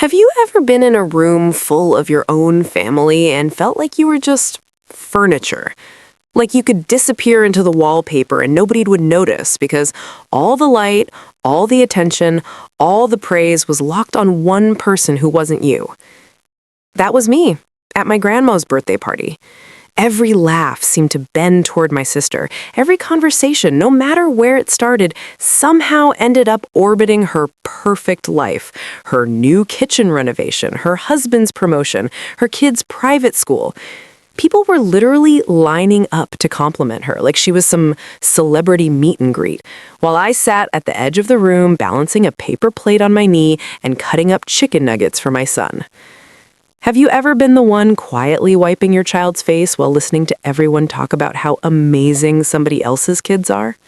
Have you ever been in a room full of your own family and felt like you were just furniture? Like you could disappear into the wallpaper and nobody would notice because all the light, all the attention, all the praise was locked on one person who wasn't you. That was me at my grandma's birthday party. Every laugh seemed to bend toward my sister. Every conversation, no matter where it started, somehow ended up orbiting her perfect life. Her new kitchen renovation, her husband's promotion, her kids' private school. People were literally lining up to compliment her like she was some celebrity meet and greet, while I sat at the edge of the room balancing a paper plate on my knee and cutting up chicken nuggets for my son. Have you ever been the one quietly wiping your child's face while listening to everyone talk about how amazing somebody else's kids are?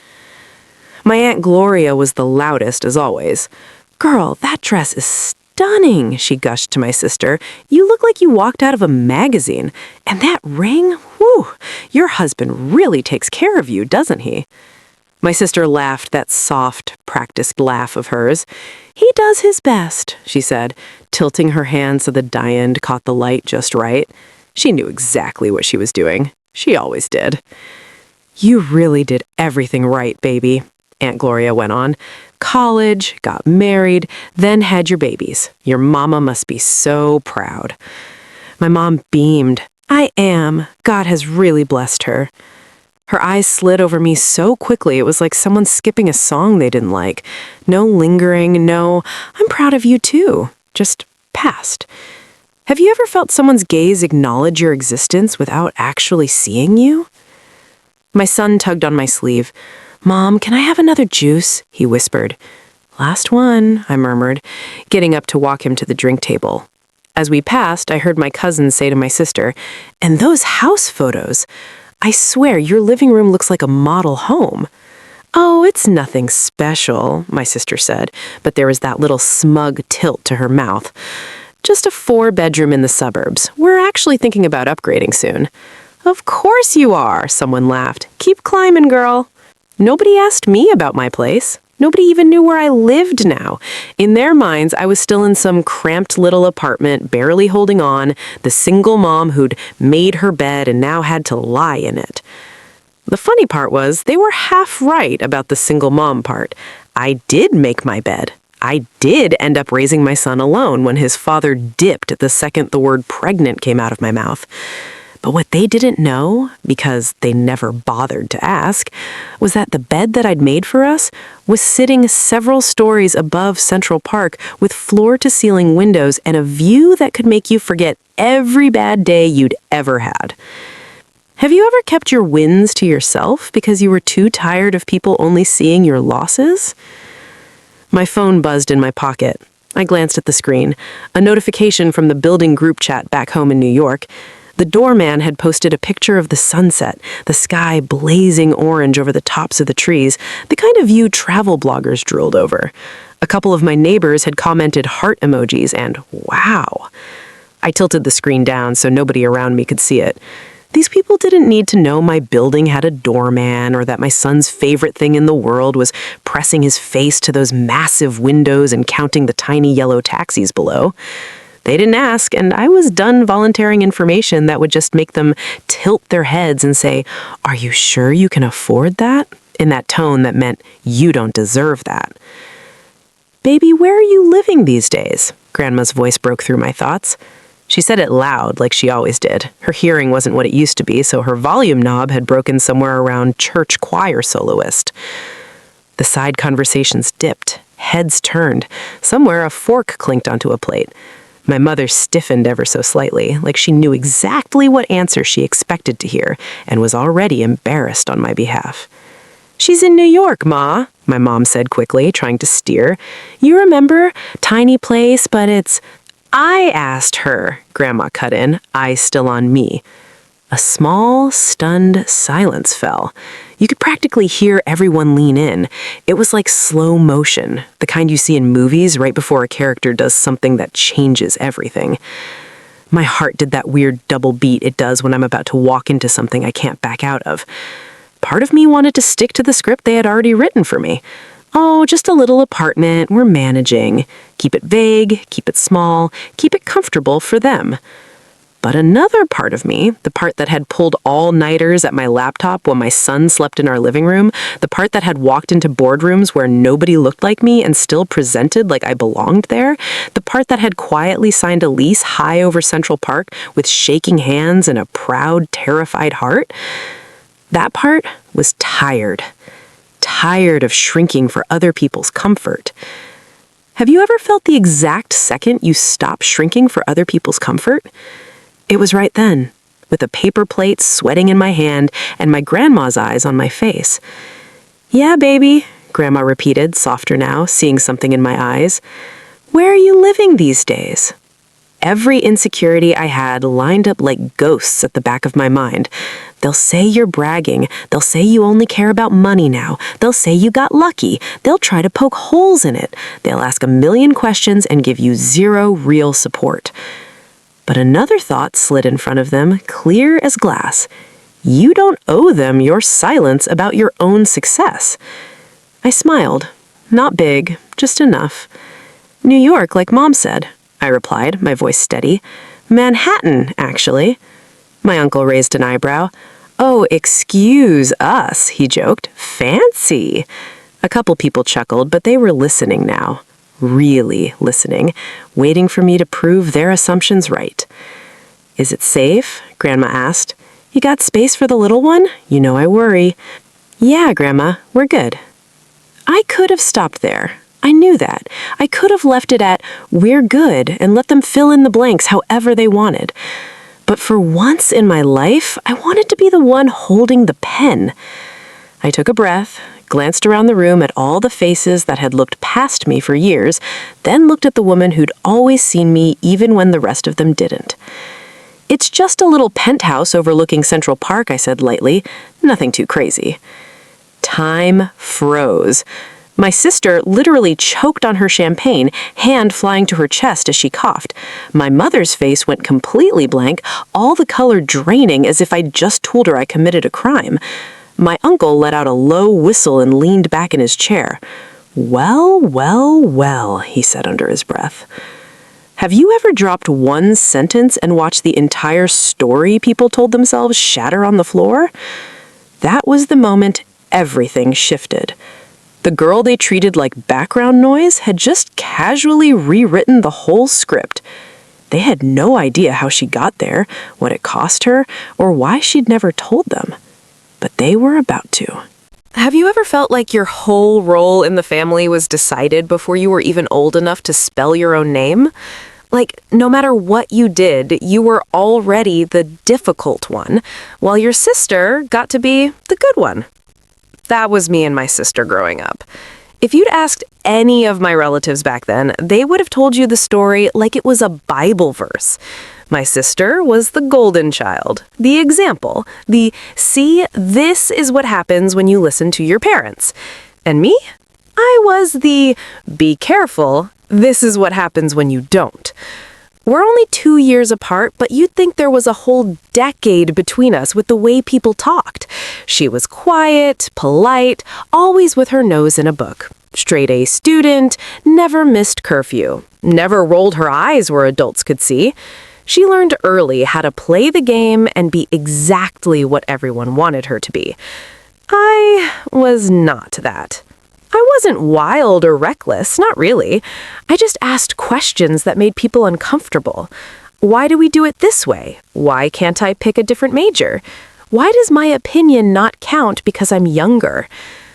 My Aunt Gloria was the loudest, as always. "Girl, that dress is stunning," she gushed to my sister. "You look like you walked out of a magazine. And that ring? Whew, your husband really takes care of you, doesn't he?" My sister laughed that soft, practiced laugh of hers. "He does his best," she said, tilting her hand so the diamond caught the light just right. She knew exactly what she was doing. She always did. "You really did everything right, baby," Aunt Gloria went on. "College, got married, then had your babies. Your mama must be so proud." My mom beamed. "I am. God has really blessed her." Her eyes slid over me so quickly it was like someone skipping a song they didn't like. No lingering, no, "I'm proud of you too." Just passed. Have you ever felt someone's gaze acknowledge your existence without actually seeing you? My son tugged on my sleeve. "Mom, can I have another juice?" he whispered. "Last one," I murmured, getting up to walk him to the drink table. As we passed, I heard my cousin say to my sister, "And those house photos! I swear your living room looks like a model home." "Oh, it's nothing special," my sister said, but there was that little smug tilt to her mouth. "Just a 4-bedroom in the suburbs. We're actually thinking about upgrading soon." "Of course you are," someone laughed. "Keep climbing, girl." Nobody asked me about my place. Nobody even knew where I lived now. In their minds, I was still in some cramped little apartment, barely holding on, the single mom who'd made her bed and now had to lie in it. The funny part was, they were half right about the single mom part. I did make my bed. I did end up raising my son alone when his father dipped the second the word pregnant came out of my mouth. But what they didn't know, because they never bothered to ask, was that the bed that I'd made for us was sitting several stories above Central Park with floor-to-ceiling windows and a view that could make you forget every bad day you'd ever had. Have you ever kept your wins to yourself because you were too tired of people only seeing your losses? My phone buzzed in my pocket. I glanced at the screen, a notification from the building group chat back home in New York. The doorman had posted a picture of the sunset, the sky blazing orange over the tops of the trees, the kind of view travel bloggers drooled over. A couple of my neighbors had commented heart emojis and wow. I tilted the screen down so nobody around me could see it. These people didn't need to know my building had a doorman or that my son's favorite thing in the world was pressing his face to those massive windows and counting the tiny yellow taxis below. They didn't ask, and I was done volunteering information that would just make them tilt their heads and say, "Are you sure you can afford that?" in that tone that meant, "You don't deserve that." "Baby, where are you living these days?" Grandma's voice broke through my thoughts. She said it loud, like she always did. Her hearing wasn't what it used to be, so her volume knob had broken somewhere around church choir soloist. The side conversations dipped, heads turned. Somewhere a fork clinked onto a plate. My mother stiffened ever so slightly, like she knew exactly what answer she expected to hear, and was already embarrassed on my behalf. "She's in New York, Ma," my mom said quickly, trying to steer. "You remember? Tiny place, but it's—" "I asked her," Grandma cut in, eyes still on me. A small, stunned silence fell. You could practically hear everyone lean in. It was like slow motion, the kind you see in movies right before a character does something that changes everything. My heart did that weird double beat it does when I'm about to walk into something I can't back out of. Part of me wanted to stick to the script they had already written for me. Oh, just a little apartment, we're managing. Keep it vague, keep it small, keep it comfortable for them. But another part of me, the part that had pulled all-nighters at my laptop when my son slept in our living room, the part that had walked into boardrooms where nobody looked like me and still presented like I belonged there, the part that had quietly signed a lease high over Central Park with shaking hands and a proud, terrified heart, that part was tired. Tired of shrinking for other people's comfort. Have you ever felt the exact second you stopped shrinking for other people's comfort? It was right then, with a paper plate sweating in my hand and my grandma's eyes on my face. "Yeah, baby," Grandma repeated, softer now, seeing something in my eyes. "Where are you living these days?" Every insecurity I had lined up like ghosts at the back of my mind. They'll say you're bragging. They'll say you only care about money now. They'll say you got lucky. They'll try to poke holes in it. They'll ask a million questions and give you zero real support. But another thought slid in front of them, clear as glass. You don't owe them your silence about your own success. I smiled. Not big, just enough. "New York, like Mom said," I replied, my voice steady. "Manhattan, actually." My uncle raised an eyebrow. "Oh, excuse us," he joked. "Fancy." A couple people chuckled, but they were listening now. Really listening, waiting for me to prove their assumptions right. "Is it safe?" Grandma asked. "You got space for the little one? You know I worry." "Yeah, Grandma, we're good." I could have stopped there. I knew that. I could have left it at, "We're good," and let them fill in the blanks however they wanted. But for once in my life, I wanted to be the one holding the pen. I took a breath, glanced around the room at all the faces that had looked past me for years, then looked at the woman who'd always seen me even when the rest of them didn't. "It's just a little penthouse overlooking Central Park," I said lightly. "Nothing too crazy." Time froze. My sister literally choked on her champagne, hand flying to her chest as she coughed. My mother's face went completely blank, all the color draining as if I'd just told her I committed a crime. My uncle let out a low whistle and leaned back in his chair. "Well, well, well," he said under his breath. Have you ever dropped one sentence and watched the entire story people told themselves shatter on the floor? That was the moment everything shifted. The girl they treated like background noise had just casually rewritten the whole script. They had no idea how she got there, what it cost her, or why she'd never told them. But they were about to. Have you ever felt like your whole role in the family was decided before you were even old enough to spell your own name? Like, no matter what you did, you were already the difficult one, while your sister got to be the good one. That was me and my sister growing up. If you'd asked any of my relatives back then, they would have told you the story like it was a Bible verse. My sister was the golden child, the example, the "see, this is what happens when you listen to your parents." And me? I was the "be careful, this is what happens when you don't." We're only 2 years apart, but you'd think there was a whole decade between us with the way people talked. She was quiet, polite, always with her nose in a book. Straight-A student, never missed curfew, never rolled her eyes where adults could see. She learned early how to play the game and be exactly what everyone wanted her to be. I was not that. I wasn't wild or reckless, not really. I just asked questions that made people uncomfortable. Why do we do it this way? Why can't I pick a different major? Why does my opinion not count because I'm younger?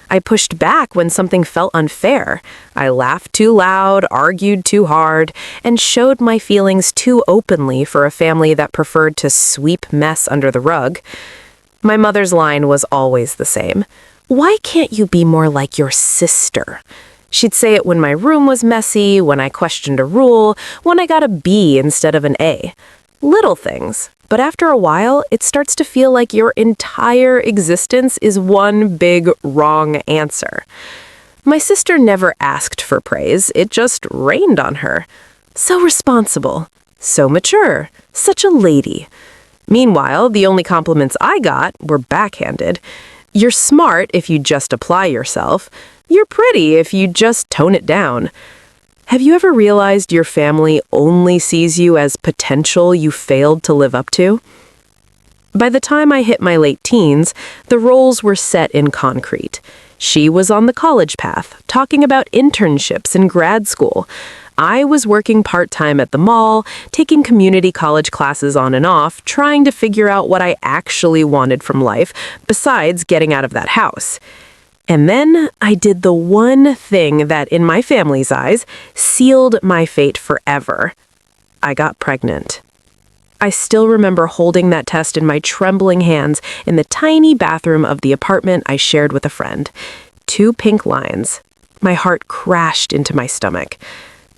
I pushed back when something felt unfair. I laughed too loud, argued too hard, and showed my feelings too openly for a family that preferred to sweep mess under the rug. My mother's line was always the same. "Why can't you be more like your sister?" She'd say it when my room was messy, when I questioned a rule, when I got a B instead of an A. Little things, but after a while, it starts to feel like your entire existence is one big wrong answer. My sister never asked for praise, it just rained on her. So responsible, so mature, such a lady. Meanwhile, the only compliments I got were backhanded. "You're smart if you just apply yourself. You're pretty if you just tone it down. Have you ever realized your family only sees you as potential you failed to live up to? By the time I hit my late teens, the roles were set in concrete. She was on the college path, talking about internships in grad school. I was working part-time at the mall, taking community college classes on and off, trying to figure out what I actually wanted from life, besides getting out of that house. And then I did the one thing that, in my family's eyes, sealed my fate forever. I got pregnant. I still remember holding that test in my trembling hands in the tiny bathroom of the apartment I shared with a friend. 2 pink lines. My heart crashed into my stomach.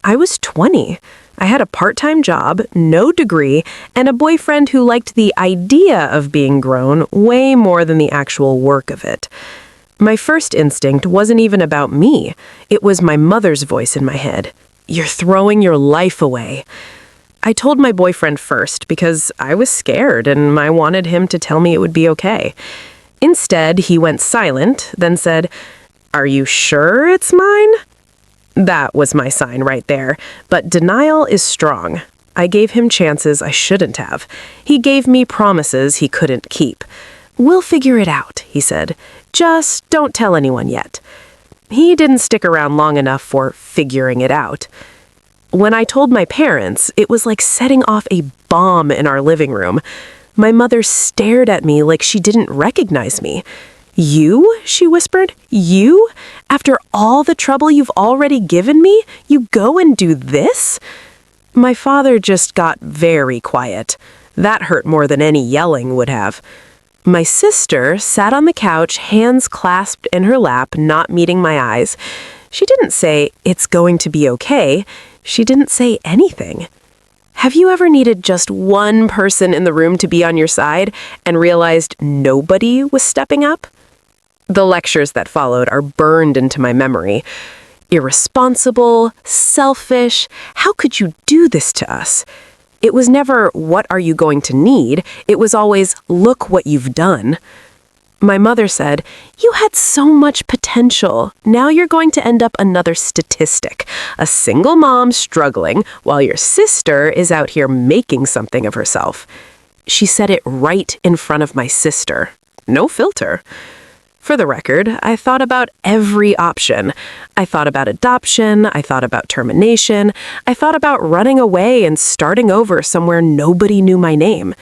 I was 20. I had a part-time job, no degree, and a boyfriend who liked the idea of being grown way more than the actual work of it. My first instinct wasn't even about me. It was my mother's voice in my head. "You're throwing your life away." I told my boyfriend first because I was scared and I wanted him to tell me it would be okay. Instead, he went silent, then said, "Are you sure it's mine?" That was my sign right there, but denial is strong. I gave him chances I shouldn't have. He gave me promises he couldn't keep. "We'll figure it out," he said. "Just don't tell anyone yet." He didn't stick around long enough for figuring it out. When I told my parents, it was like setting off a bomb in our living room. My mother stared at me like she didn't recognize me. "You?" she whispered. "You? After all the trouble you've already given me, you go and do this?" My father just got very quiet. That hurt more than any yelling would have. My sister sat on the couch, hands clasped in her lap, not meeting my eyes. She didn't say, "It's going to be okay." She didn't say anything. Have you ever needed just one person in the room to be on your side and realized nobody was stepping up? The lectures that followed are burned into my memory. Irresponsible, selfish, how could you do this to us? It was never, "What are you going to need?" It was always, "Look what you've done." My mother said, "You had so much potential. Now you're going to end up another statistic. A single mom struggling while your sister is out here making something of herself." She said it right in front of my sister. No filter. For the record, I thought about every option. I thought about adoption, I thought about termination, I thought about running away and starting over somewhere nobody knew my name.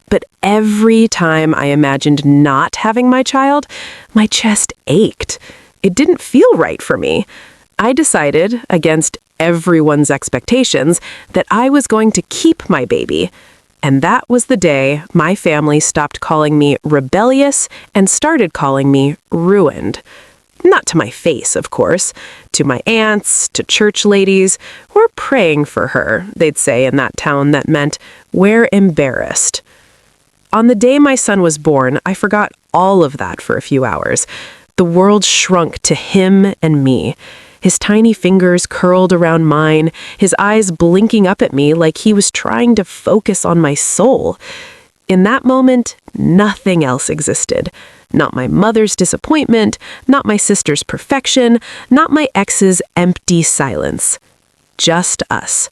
But every time I imagined not having my child, my chest ached. It didn't feel right for me. I decided, against everyone's expectations, that I was going to keep my baby. And that was the day my family stopped calling me rebellious and started calling me ruined. Not to my face, of course. To my aunts, to church ladies. "We're praying for her," they'd say in that town that meant, "We're embarrassed." On the day my son was born, I forgot all of that for a few hours. The world shrunk to him and me. His tiny fingers curled around mine, his eyes blinking up at me like he was trying to focus on my soul. In that moment, nothing else existed. Not my mother's disappointment, not my sister's perfection, not my ex's empty silence. Just us.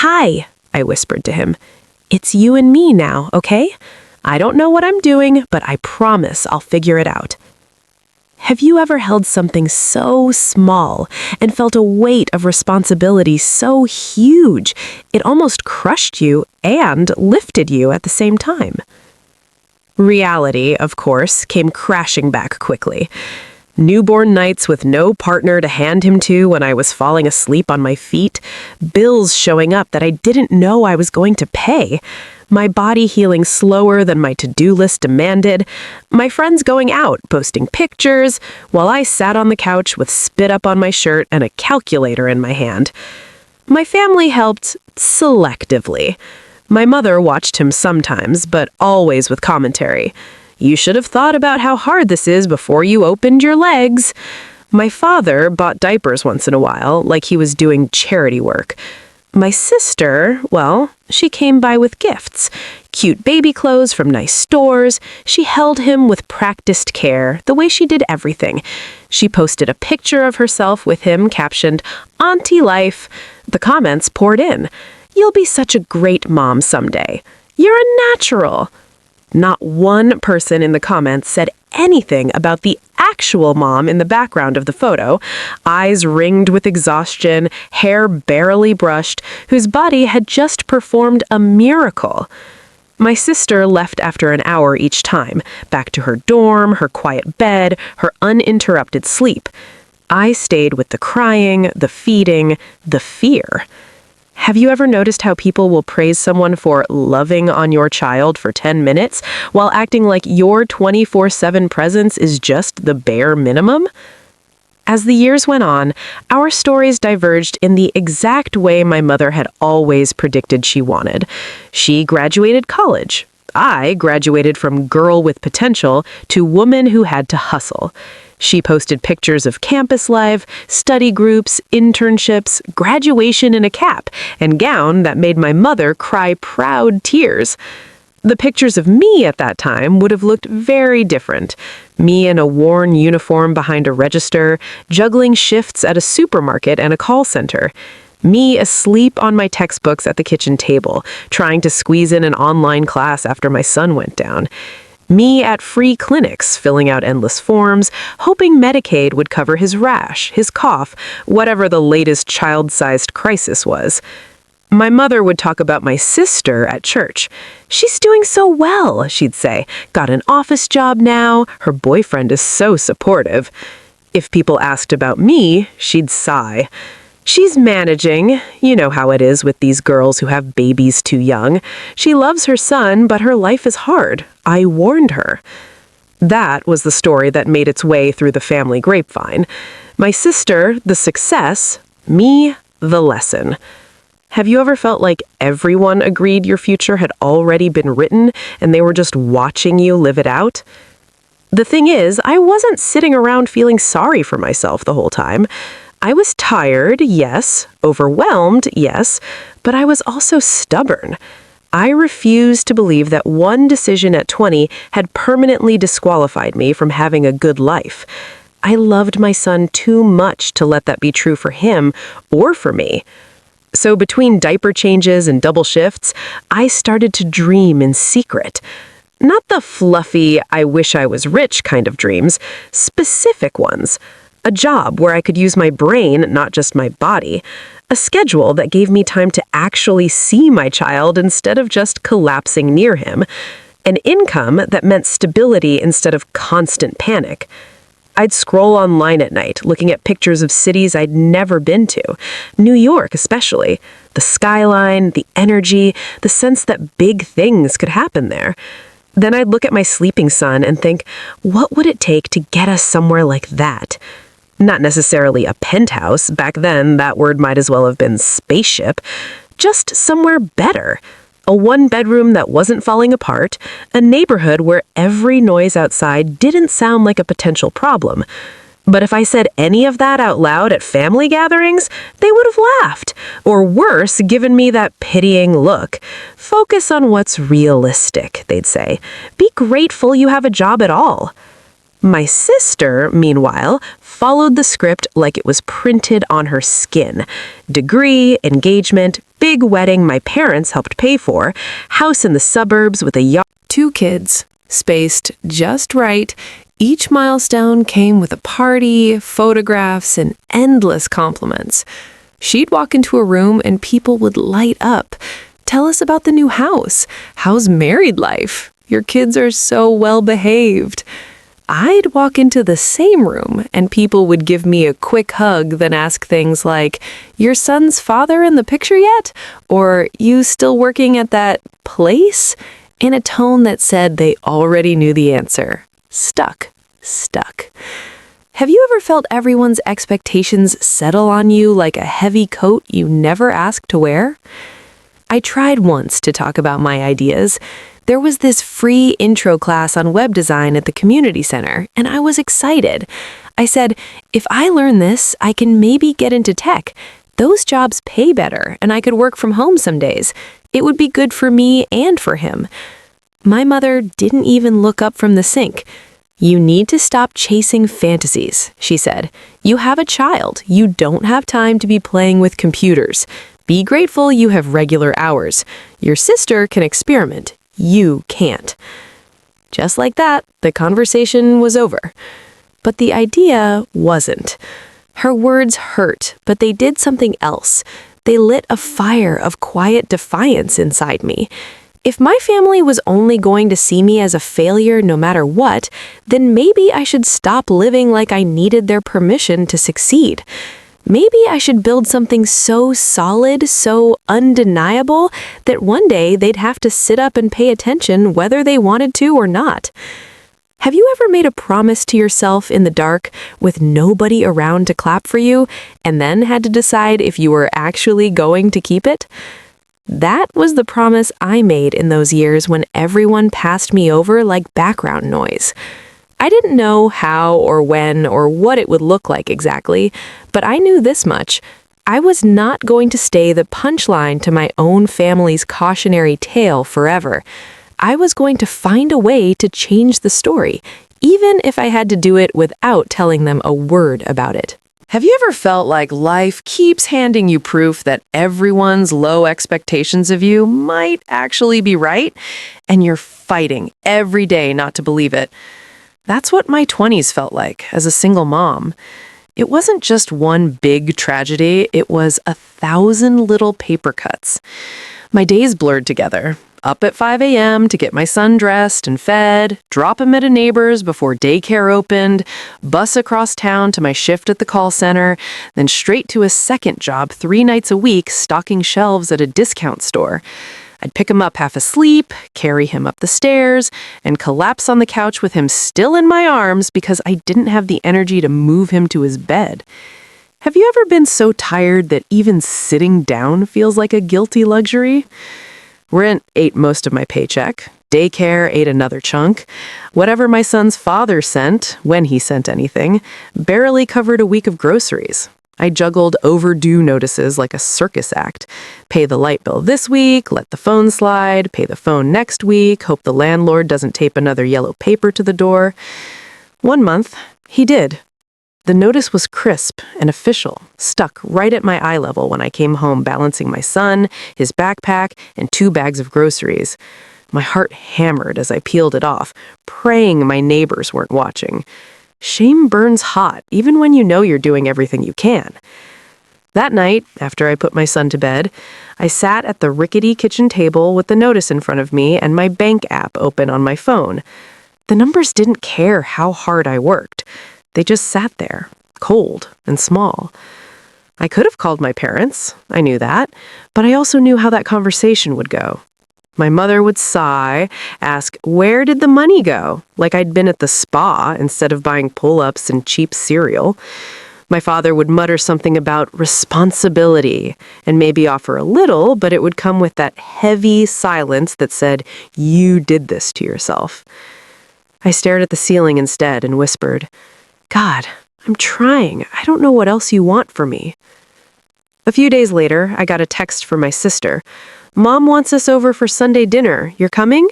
"Hi," I whispered to him. "It's you and me now, okay? I don't know what I'm doing, but I promise I'll figure it out." Have you ever held something so small and felt a weight of responsibility so huge it almost crushed you and lifted you at the same time? Reality, of course, came crashing back quickly. Newborn nights with no partner to hand him to when I was falling asleep on my feet, bills showing up that I didn't know I was going to pay, my body healing slower than my to-do list demanded, my friends going out, posting pictures, while I sat on the couch with spit up on my shirt and a calculator in my hand. My family helped selectively. My mother watched him sometimes, but always with commentary. "You should have thought about how hard this is before you opened your legs." My father bought diapers once in a while, like he was doing charity work. My sister, well, she came by with gifts. Cute baby clothes from nice stores. She held him with practiced care, the way she did everything. She posted a picture of herself with him captioned, "Auntie Life." The comments poured in. "You'll be such a great mom someday. You're a natural." Not one person in the comments said anything about the actual mom in the background of the photo, eyes ringed with exhaustion, hair barely brushed, whose body had just performed a miracle. My sister left after an hour each time, back to her dorm, her quiet bed, her uninterrupted sleep. I stayed with the crying, the feeding, the fear. Have you ever noticed how people will praise someone for loving on your child for 10 minutes while acting like your 24/7 presence is just the bare minimum? As the years went on, our stories diverged in the exact way my mother had always predicted she wanted. She graduated college. I graduated from girl with potential to woman who had to hustle. She posted pictures of campus life, study groups, internships, graduation in a cap, and gown that made my mother cry proud tears. The pictures of me at that time would have looked very different. Me in a worn uniform behind a register, juggling shifts at a supermarket and a call center. Me asleep on my textbooks at the kitchen table, trying to squeeze in an online class after my son went down. Me at free clinics, filling out endless forms, hoping Medicaid would cover his rash, his cough, whatever the latest child-sized crisis was. My mother would talk about my sister at church. "She's doing so well," she'd say. "Got an office job now. Her boyfriend is so supportive." If people asked about me, she'd sigh. "She's managing. You know how it is with these girls who have babies too young. She loves her son, but her life is hard. I warned her." That was the story that made its way through the family grapevine. My sister, the success. Me, the lesson. Have you ever felt like everyone agreed your future had already been written and they were just watching you live it out? The thing is, I wasn't sitting around feeling sorry for myself the whole time. I was tired, yes, overwhelmed, yes, but I was also stubborn. I refused to believe that one decision at 20 had permanently disqualified me from having a good life. I loved my son too much to let that be true for him or for me. So between diaper changes and double shifts, I started to dream in secret. Not the fluffy, I wish I was rich kind of dreams, specific ones. A job where I could use my brain, not just my body. A schedule that gave me time to actually see my child instead of just collapsing near him. An income that meant stability instead of constant panic. I'd scroll online at night, looking at pictures of cities I'd never been to. New York especially. The skyline, the energy, the sense that big things could happen there. Then I'd look at my sleeping son and think, what would it take to get us somewhere like that? Not necessarily a penthouse. Back then, that word might as well have been spaceship. Just somewhere better. A one-bedroom that wasn't falling apart. A neighborhood where every noise outside didn't sound like a potential problem. But if I said any of that out loud at family gatherings, they would have laughed. Or worse, given me that pitying look. "Focus on what's realistic," they'd say. "Be grateful you have a job at all." My sister, meanwhile, followed the script like it was printed on her skin. Degree, engagement, big wedding my parents helped pay for, house in the suburbs with a yacht. 2 kids, spaced just right. Each milestone came with a party, photographs, and endless compliments. She'd walk into a room and people would light up. "Tell us about the new house. How's married life? Your kids are so well behaved." I'd walk into the same room and people would give me a quick hug, then ask things like, "Your son's father in the picture yet?" Or, "You still working at that place?" In a tone that said they already knew the answer. Stuck. Have you ever felt everyone's expectations settle on you like a heavy coat you never asked to wear? I tried once to talk about my ideas. There was this free intro class on web design at the community center, and I was excited. I said, "If I learn this, I can maybe get into tech." Those jobs pay better, and I could work from home some days. It would be good for me and for him. My mother didn't even look up from the sink. "You need to stop chasing fantasies," she said. "You have a child. You don't have time to be playing with computers. Be grateful you have regular hours. Your sister can experiment. You can't." Just like that, the conversation was over. But the idea wasn't. Her words hurt, but they did something else. They lit a fire of quiet defiance inside me. If my family was only going to see me as a failure no matter what, then maybe I should stop living like I needed their permission to succeed. Maybe I should build something so solid, so undeniable, that one day they'd have to sit up and pay attention whether they wanted to or not. Have you ever made a promise to yourself in the dark with nobody around to clap for you, and then had to decide if you were actually going to keep it? That was the promise I made in those years when everyone passed me over like background noise. I didn't know how or when or what it would look like exactly, but I knew this much. I was not going to stay the punchline to my own family's cautionary tale forever. I was going to find a way to change the story, even if I had to do it without telling them a word about it. Have you ever felt like life keeps handing you proof that everyone's low expectations of you might actually be right, and you're fighting every day not to believe it? That's what my 20s felt like as a single mom. It wasn't just one big tragedy, it was 1,000 little paper cuts. My days blurred together. Up at 5 a.m. to get my son dressed and fed, drop him at a neighbor's before daycare opened, bus across town to my shift at the call center, then straight to a second job 3 nights a week stocking shelves at a discount store. I'd pick him up half asleep, carry him up the stairs, and collapse on the couch with him still in my arms because I didn't have the energy to move him to his bed. Have you ever been so tired that even sitting down feels like a guilty luxury? Rent ate most of my paycheck. Daycare ate another chunk. Whatever my son's father sent, when he sent anything, barely covered a week of groceries. I juggled overdue notices like a circus act. Pay the light bill this week, let the phone slide, pay the phone next week, hope the landlord doesn't tape another yellow paper to the door. One month, he did. The notice was crisp and official, stuck right at my eye level when I came home balancing my son, his backpack, and 2 bags of groceries. My heart hammered as I peeled it off, praying my neighbors weren't watching. Shame burns hot, even when you know you're doing everything you can. That night, after I put my son to bed, I sat at the rickety kitchen table with the notice in front of me and my bank app open on my phone. The numbers didn't care how hard I worked. They just sat there, cold and small. I could have called my parents, I knew that, but I also knew how that conversation would go. My mother would sigh, ask, "Where did the money go?" Like I'd been at the spa instead of buying pull-ups and cheap cereal. My father would mutter something about responsibility and maybe offer a little, but it would come with that heavy silence that said, "You did this to yourself." I stared at the ceiling instead and whispered, "God, I'm trying. I don't know what else you want from me." A few days later, I got a text from my sister. "Mom wants us over for Sunday dinner. You're coming?"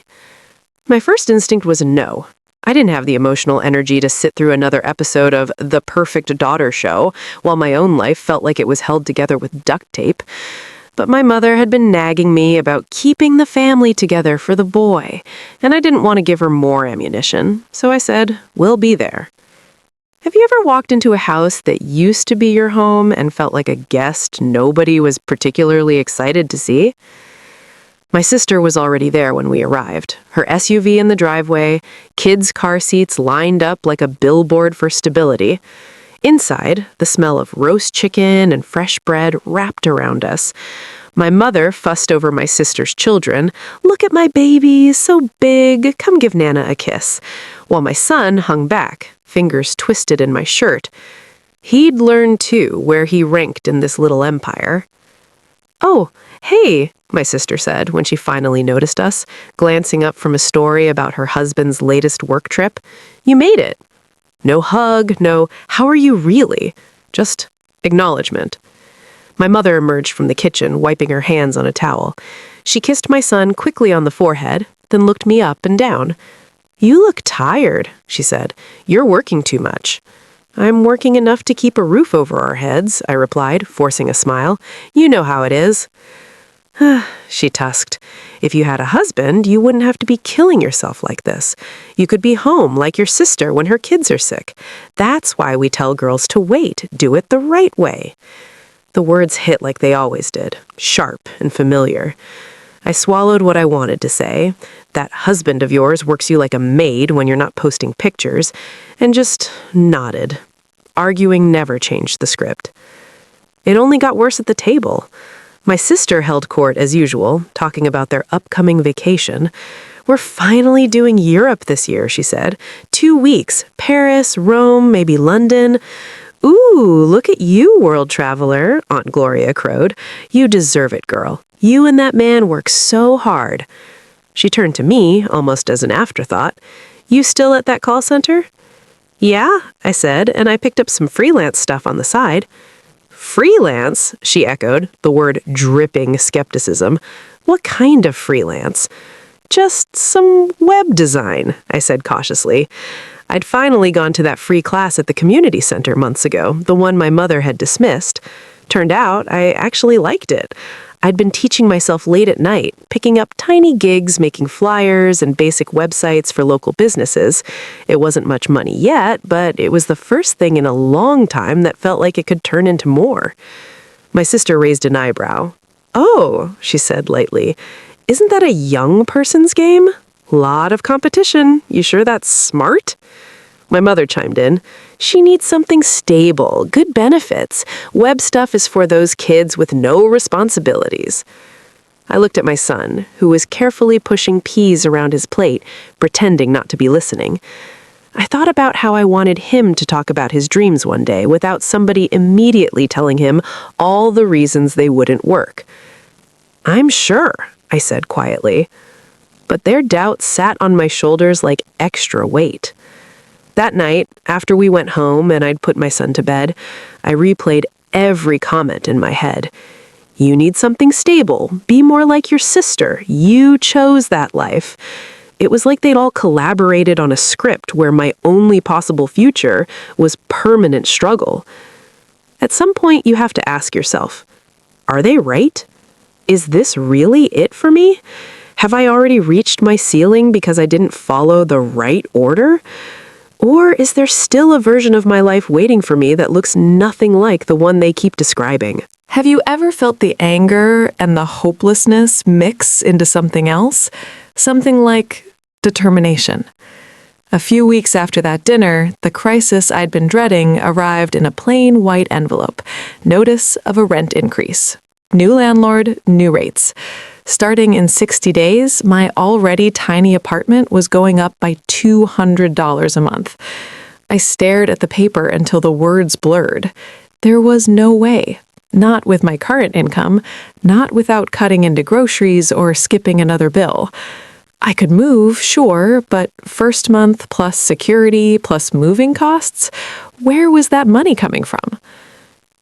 My first instinct was no. I didn't have the emotional energy to sit through another episode of The Perfect Daughter Show, while my own life felt like it was held together with duct tape. But my mother had been nagging me about keeping the family together for the boy, and I didn't want to give her more ammunition, so I said, "We'll be there." Have you ever walked into a house that used to be your home and felt like a guest nobody was particularly excited to see? My sister was already there when we arrived, her SUV in the driveway, kids' car seats lined up like a billboard for stability. Inside, the smell of roast chicken and fresh bread wrapped around us. My mother fussed over my sister's children. "Look at my baby, so big, come give Nana a kiss," while my son hung back, fingers twisted in my shirt. He'd learned, too, where he ranked in this little empire. "Oh, hey," my sister said when she finally noticed us, glancing up from a story about her husband's latest work trip. "You made it." No hug, no "how are you really?" Just acknowledgement. My mother emerged from the kitchen, wiping her hands on a towel. She kissed my son quickly on the forehead, then looked me up and down. "You look tired," she said. "You're working too much." "I'm working enough to keep a roof over our heads," I replied, forcing a smile. "You know how it is." She tusked. "If you had a husband, you wouldn't have to be killing yourself like this. You could be home like your sister when her kids are sick. That's why we tell girls to wait, do it the right way." The words hit like they always did, sharp and familiar. I swallowed what I wanted to say, "That husband of yours works you like a maid when you're not posting pictures," and just nodded. Arguing never changed the script. It only got worse at the table. My sister held court as usual, talking about their upcoming vacation. "We're finally doing Europe this year," she said. 2 weeks, Paris, Rome, maybe London. "Ooh, look at you, world traveler," Aunt Gloria crowed. "You deserve it, girl. You and that man work so hard." She turned to me, almost as an afterthought. "You still at that call center?" "Yeah," I said, and I picked up some freelance stuff on the side. "Freelance?" she echoed, the word dripping skepticism. "What kind of freelance?" "Just some web design," I said cautiously. I'd finally gone to that free class at the community center months ago, the one my mother had dismissed. Turned out I actually liked it. I'd been teaching myself late at night, picking up tiny gigs, making flyers and basic websites for local businesses. It wasn't much money yet, but it was the first thing in a long time that felt like it could turn into more. My sister raised an eyebrow. "Oh," she said lightly, "isn't that a young person's game? Lot of competition. You sure that's smart?" My mother chimed in. "She needs something stable, good benefits. Web stuff is for those kids with no responsibilities." I looked at my son, who was carefully pushing peas around his plate, pretending not to be listening. I thought about how I wanted him to talk about his dreams one day without somebody immediately telling him all the reasons they wouldn't work. "I'm sure," I said quietly. But their doubts sat on my shoulders like extra weight. That night, after we went home and I'd put my son to bed, I replayed every comment in my head. "You need something stable. Be more like your sister. You chose that life." It was like they'd all collaborated on a script where my only possible future was permanent struggle. At some point, you have to ask yourself, are they right? Is this really it for me? Have I already reached my ceiling because I didn't follow the right order? Or is there still a version of my life waiting for me that looks nothing like the one they keep describing? Have you ever felt the anger and the hopelessness mix into something else? Something like determination. A few weeks after that dinner, the crisis I'd been dreading arrived in a plain white envelope. Notice of a rent increase. New landlord, new rates. Starting in 60 days, my already tiny apartment was going up by $200 a month. I stared at the paper until the words blurred. There was no way. Not with my current income, not without cutting into groceries or skipping another bill. I could move, sure, but first month plus security plus moving costs? Where was that money coming from?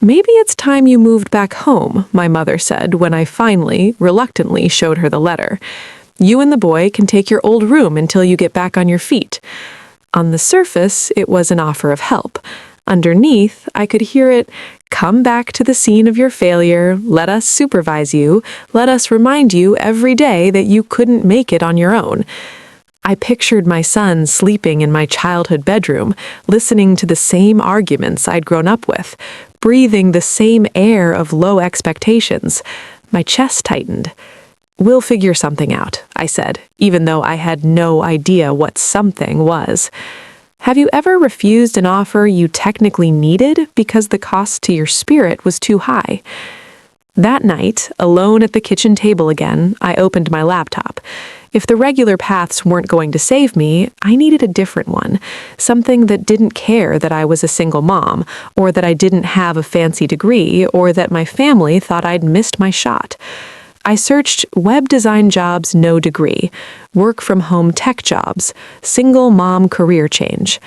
"Maybe it's time you moved back home," my mother said when I finally, reluctantly showed her the letter. "You and the boy can take your old room until you get back on your feet." On the surface, it was an offer of help. Underneath, I could hear it, "Come back to the scene of your failure, let us supervise you, let us remind you every day that you couldn't make it on your own." I pictured my son sleeping in my childhood bedroom, listening to the same arguments I'd grown up with, breathing the same air of low expectations. My chest tightened. "We'll figure something out," I said, even though I had no idea what something was. Have you ever refused an offer you technically needed because the cost to your spirit was too high? That night, alone at the kitchen table again, I opened my laptop. If the regular paths weren't going to save me, I needed a different one, something that didn't care that I was a single mom, or that I didn't have a fancy degree, or that my family thought I'd missed my shot. I searched web design jobs no degree, work from home tech jobs, single mom career change.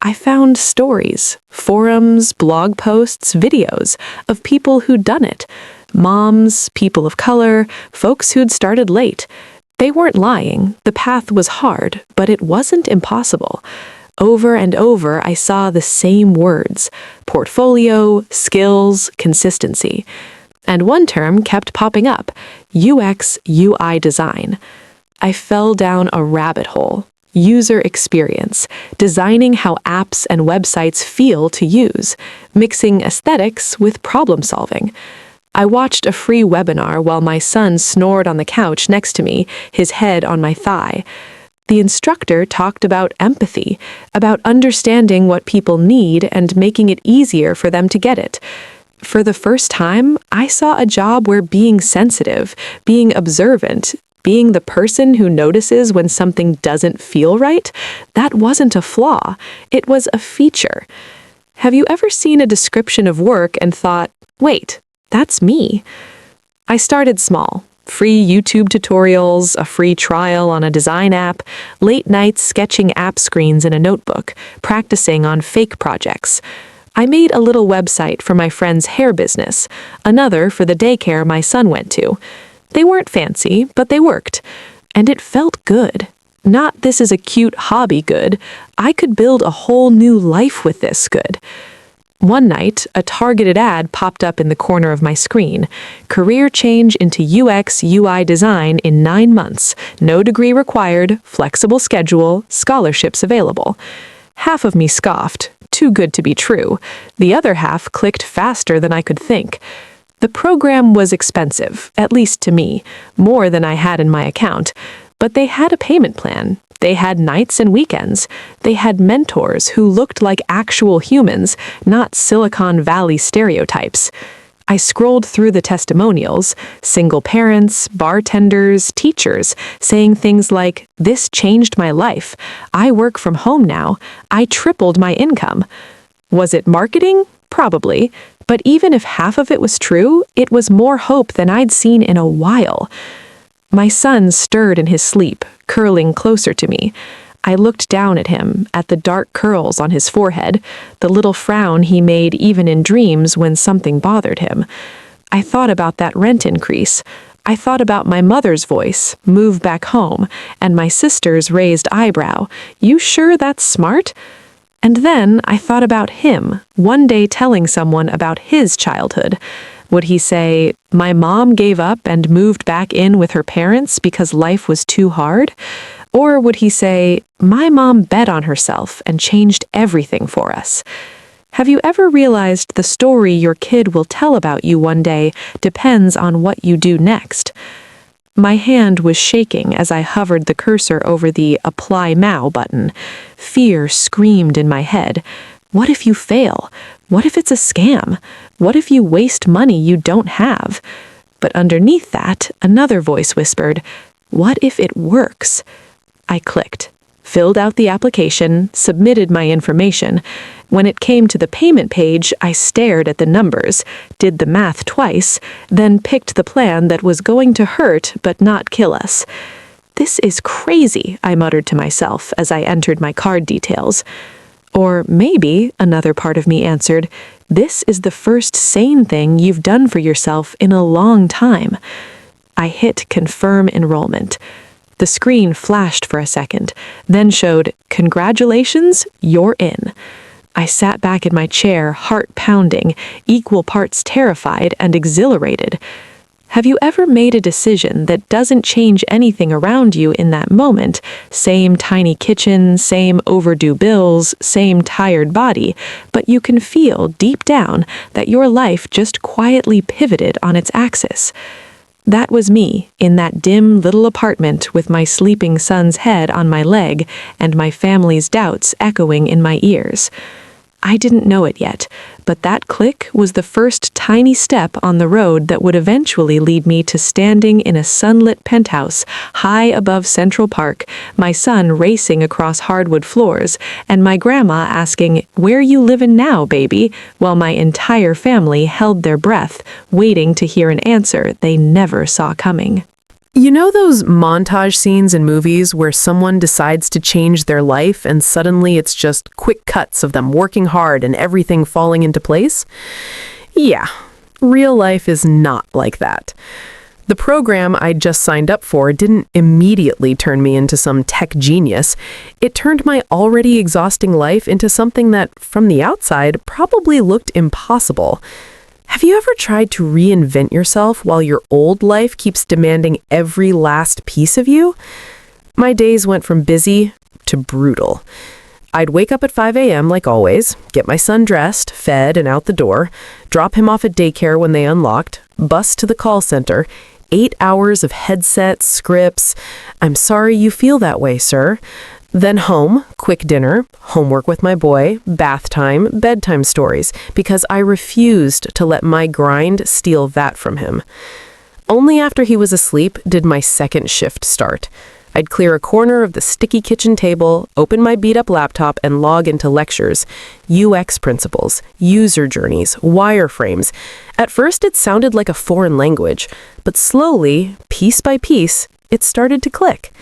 I found stories, forums, blog posts, videos of people who'd done it. Moms, people of color, folks who'd started late. They weren't lying. The path was hard, but it wasn't impossible. Over and over, I saw the same words: portfolio, skills, consistency. And one term kept popping up: UX, UI design. I fell down a rabbit hole. User experience, designing how apps and websites feel to use, mixing aesthetics with problem solving. I watched a free webinar while my son snored on the couch next to me, his head on my thigh. The instructor talked about empathy, about understanding what people need and making it easier for them to get it. For the first time, I saw a job where being sensitive, being observant, being the person who notices when something doesn't feel right, that wasn't a flaw, it was a feature. Have you ever seen a description of work and thought, wait, that's me? I started small. Free YouTube tutorials, a free trial on a design app, late nights sketching app screens in a notebook, practicing on fake projects. I made a little website for my friend's hair business, another for the daycare my son went to. They weren't fancy, but they worked. And it felt good. Not this is a cute hobby good. I could build a whole new life with this good. One night, a targeted ad popped up in the corner of my screen. Career change into UX, UI design in 9 months. No degree required, flexible schedule, scholarships available. Half of me scoffed. Too good to be true. The other half clicked faster than I could think. The program was expensive, at least to me, more than I had in my account, but they had a payment plan. They had nights and weekends. They had mentors who looked like actual humans, not Silicon Valley stereotypes. I scrolled through the testimonials, single parents, bartenders, teachers, saying things like, "This changed my life. I work from home now. I tripled my income." Was it marketing? Probably. But even if half of it was true, it was more hope than I'd seen in a while. My son stirred in his sleep, curling closer to me. I looked down at him, at the dark curls on his forehead, the little frown he made even in dreams when something bothered him. I thought about that rent increase. I thought about my mother's voice, move back home, and my sister's raised eyebrow. You sure that's smart? And then I thought about him, one day telling someone about his childhood. Would he say, "My mom gave up and moved back in with her parents because life was too hard"? Or would he say, "My mom bet on herself and changed everything for us"? Have you ever realized the story your kid will tell about you one day depends on what you do next? My hand was shaking as I hovered the cursor over the Apply Now button. Fear screamed in my head. What if you fail? What if it's a scam? What if you waste money you don't have? But underneath that, another voice whispered, "What if it works?" I clicked, filled out the application, submitted my information. When it came to the payment page, I stared at the numbers, did the math twice, then picked the plan that was going to hurt but not kill us. "This is crazy," I muttered to myself as I entered my card details. Or maybe, another part of me answered, "This is the first sane thing you've done for yourself in a long time." I hit confirm enrollment. The screen flashed for a second, then showed, "Congratulations, you're in." I sat back in my chair, heart pounding, equal parts terrified and exhilarated. Have you ever made a decision that doesn't change anything around you in that moment? Same tiny kitchen, same overdue bills, same tired body, but you can feel deep down that your life just quietly pivoted on its axis. That was me, in that dim little apartment with my sleeping son's head on my leg and my family's doubts echoing in my ears. I didn't know it yet, but that click was the first tiny step on the road that would eventually lead me to standing in a sunlit penthouse high above Central Park, my son racing across hardwood floors, and my grandma asking, "Where you livin' now, baby?" while my entire family held their breath, waiting to hear an answer they never saw coming. You know those montage scenes in movies where someone decides to change their life and suddenly it's just quick cuts of them working hard and everything falling into place? Yeah, real life is not like that. The program I'd just signed up for didn't immediately turn me into some tech genius. It turned my already exhausting life into something that, from the outside, probably looked impossible. Have you ever tried to reinvent yourself while your old life keeps demanding every last piece of you? My days went from busy to brutal. I'd wake up at 5 a.m. like always, get my son dressed, fed, and out the door, drop him off at daycare when they unlocked, bus to the call center, 8 hours of headsets, scripts. "I'm sorry you feel that way, sir." Then home, quick dinner, homework with my boy, bath time, bedtime stories, because I refused to let my grind steal that from him. Only after he was asleep did my second shift start. I'd clear a corner of the sticky kitchen table, open my beat-up laptop, and log into lectures. UX principles, user journeys, wireframes. At first, it sounded like a foreign language, but slowly, piece by piece, it started to click.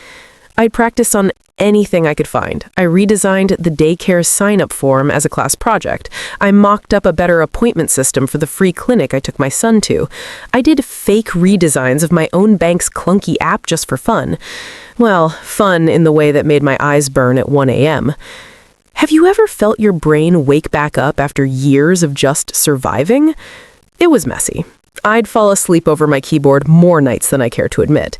I'd practice on anything I could find. I redesigned the daycare sign-up form as a class project. I mocked up a better appointment system for the free clinic I took my son to. I did fake redesigns of my own bank's clunky app just for fun. Well, fun in the way that made my eyes burn at 1 a.m. Have you ever felt your brain wake back up after years of just surviving? It was messy. I'd fall asleep over my keyboard more nights than I care to admit.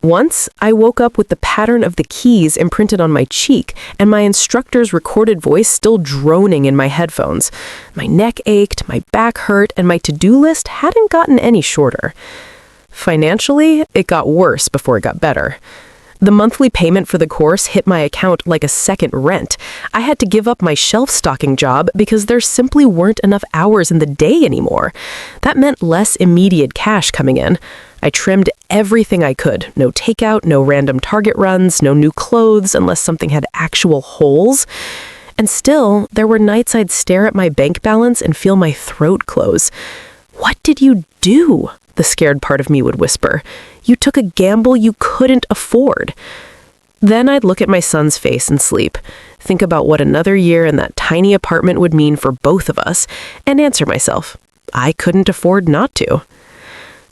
Once, I woke up with the pattern of the keys imprinted on my cheek and my instructor's recorded voice still droning in my headphones. My neck ached, my back hurt, and my to-do list hadn't gotten any shorter. Financially, it got worse before it got better. The monthly payment for the course hit my account like a second rent. I had to give up my shelf-stocking job because there simply weren't enough hours in the day anymore. That meant less immediate cash coming in. I trimmed everything I could. No takeout, no random Target runs, no new clothes unless something had actual holes. And still, there were nights I'd stare at my bank balance and feel my throat close. "What did you do?" the scared part of me would whisper. "You took a gamble you couldn't afford." Then I'd look at my son's face and sleep, think about what another year in that tiny apartment would mean for both of us, and answer myself, I couldn't afford not to.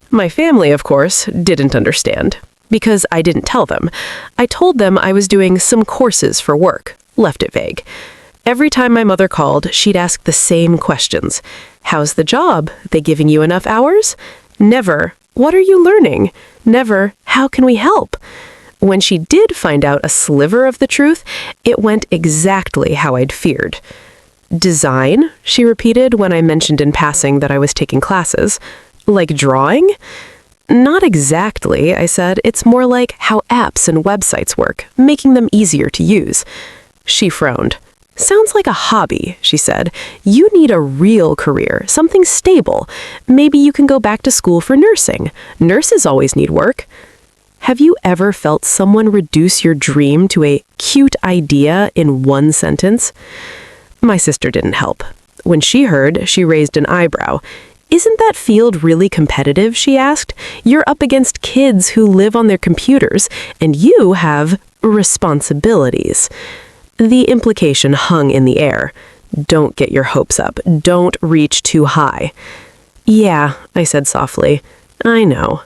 My family, of course, didn't understand, because I didn't tell them. I told them I was doing some courses for work, left it vague. Every time my mother called, she'd ask the same questions. "How's the job? They giving you enough hours?" Never, "What are you learning?" Never, "How can we help?" When she did find out a sliver of the truth, it went exactly how I'd feared. "Design?" she repeated when I mentioned in passing that I was taking classes. "Like drawing?" "Not exactly," I said. "It's more like how apps and websites work, making them easier to use." She frowned. "Sounds like a hobby," she said. "You need a real career, something stable. Maybe you can go back to school for nursing. Nurses always need work." Have you ever felt someone reduce your dream to a cute idea in one sentence? My sister didn't help. When she heard, she raised an eyebrow. "Isn't that field really competitive?" she asked. "You're up against kids who live on their computers, and you have responsibilities." The implication hung in the air. Don't get your hopes up. Don't reach too high. "Yeah," I said softly. "I know."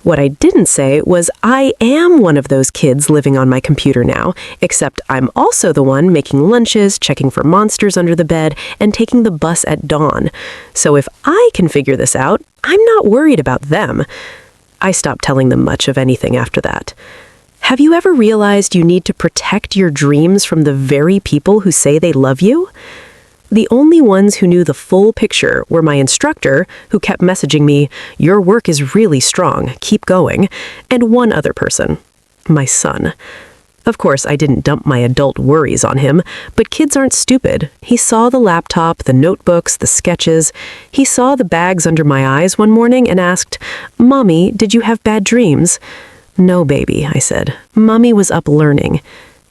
What I didn't say was I am one of those kids living on my computer now, except I'm also the one making lunches, checking for monsters under the bed, and taking the bus at dawn. So if I can figure this out, I'm not worried about them. I stopped telling them much of anything after that. Have you ever realized you need to protect your dreams from the very people who say they love you? The only ones who knew the full picture were my instructor, who kept messaging me, "Your work is really strong, keep going," and one other person, my son. Of course, I didn't dump my adult worries on him, but kids aren't stupid. He saw the laptop, the notebooks, the sketches. He saw the bags under my eyes one morning and asked, "Mommy, did you have bad dreams?" "No, baby," I said. "Mommy was up learning."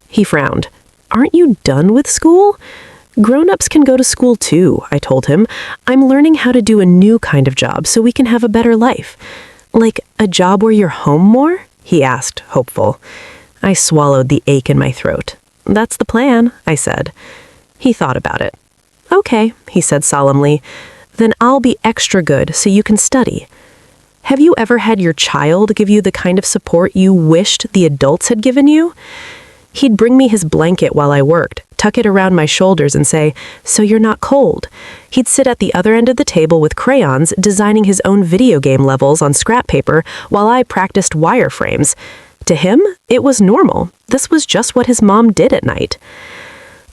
He frowned. "Aren't you done with school?" "Grown-ups can go to school too," I told him. "I'm learning how to do a new kind of job so we can have a better life." "Like a job where you're home more?" he asked, hopeful. I swallowed the ache in my throat. That's the plan, I said. He thought about it. Okay, he said solemnly. Then I'll be extra good so you can study. Have you ever had your child give you the kind of support you wished the adults had given you? He'd bring me his blanket while I worked, tuck it around my shoulders and say, "So you're not cold." He'd sit at the other end of the table with crayons, designing his own video game levels on scrap paper while I practiced wireframes. To him, it was normal. This was just what his mom did at night.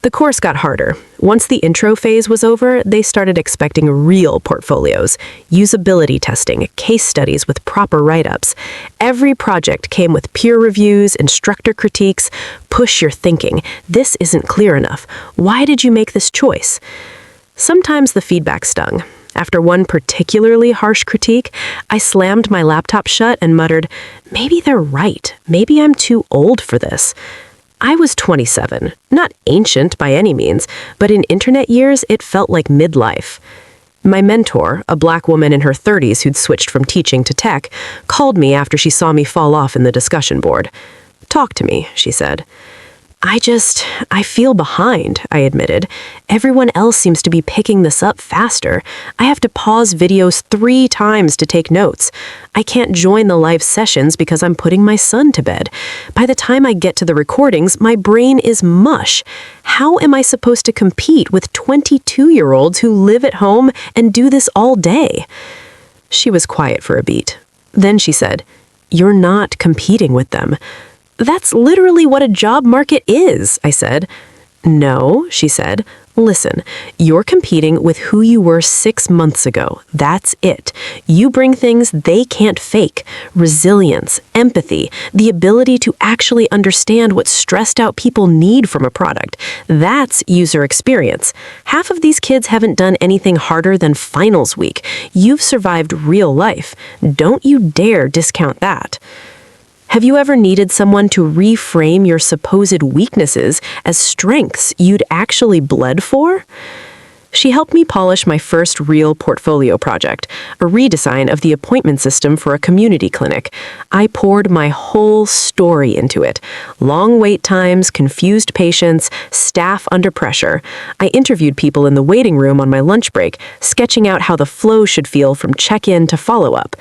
The course got harder. Once the intro phase was over, they started expecting real portfolios, usability testing, case studies with proper write-ups. Every project came with peer reviews, instructor critiques. Push your thinking. This isn't clear enough. Why did you make this choice? Sometimes the feedback stung. After one particularly harsh critique, I slammed my laptop shut and muttered, "Maybe they're right. Maybe I'm too old for this." I was 27, not ancient by any means, but in internet years, it felt like midlife. My mentor, a Black woman in her 30s who'd switched from teaching to tech, called me after she saw me fall off in the discussion board. "Talk to me," she said. I feel behind," I admitted. "Everyone else seems to be picking this up faster. I have to pause videos 3 times to take notes. I can't join the live sessions because I'm putting my son to bed. By the time I get to the recordings, my brain is mush. How am I supposed to compete with 22-year-olds who live at home and do this all day?" She was quiet for a beat. Then she said, "You're not competing with them." "That's literally what a job market is," I said. "No," she said. "Listen, you're competing with who you were 6 months ago. That's it. You bring things they can't fake. Resilience, empathy, the ability to actually understand what stressed out people need from a product. That's user experience. Half of these kids haven't done anything harder than finals week. You've survived real life. Don't you dare discount that." Have you ever needed someone to reframe your supposed weaknesses as strengths you'd actually bled for? She helped me polish my first real portfolio project, a redesign of the appointment system for a community clinic. I poured my whole story into it. Long wait times, confused patients, staff under pressure. I interviewed people in the waiting room on my lunch break, sketching out how the flow should feel from check-in to follow-up.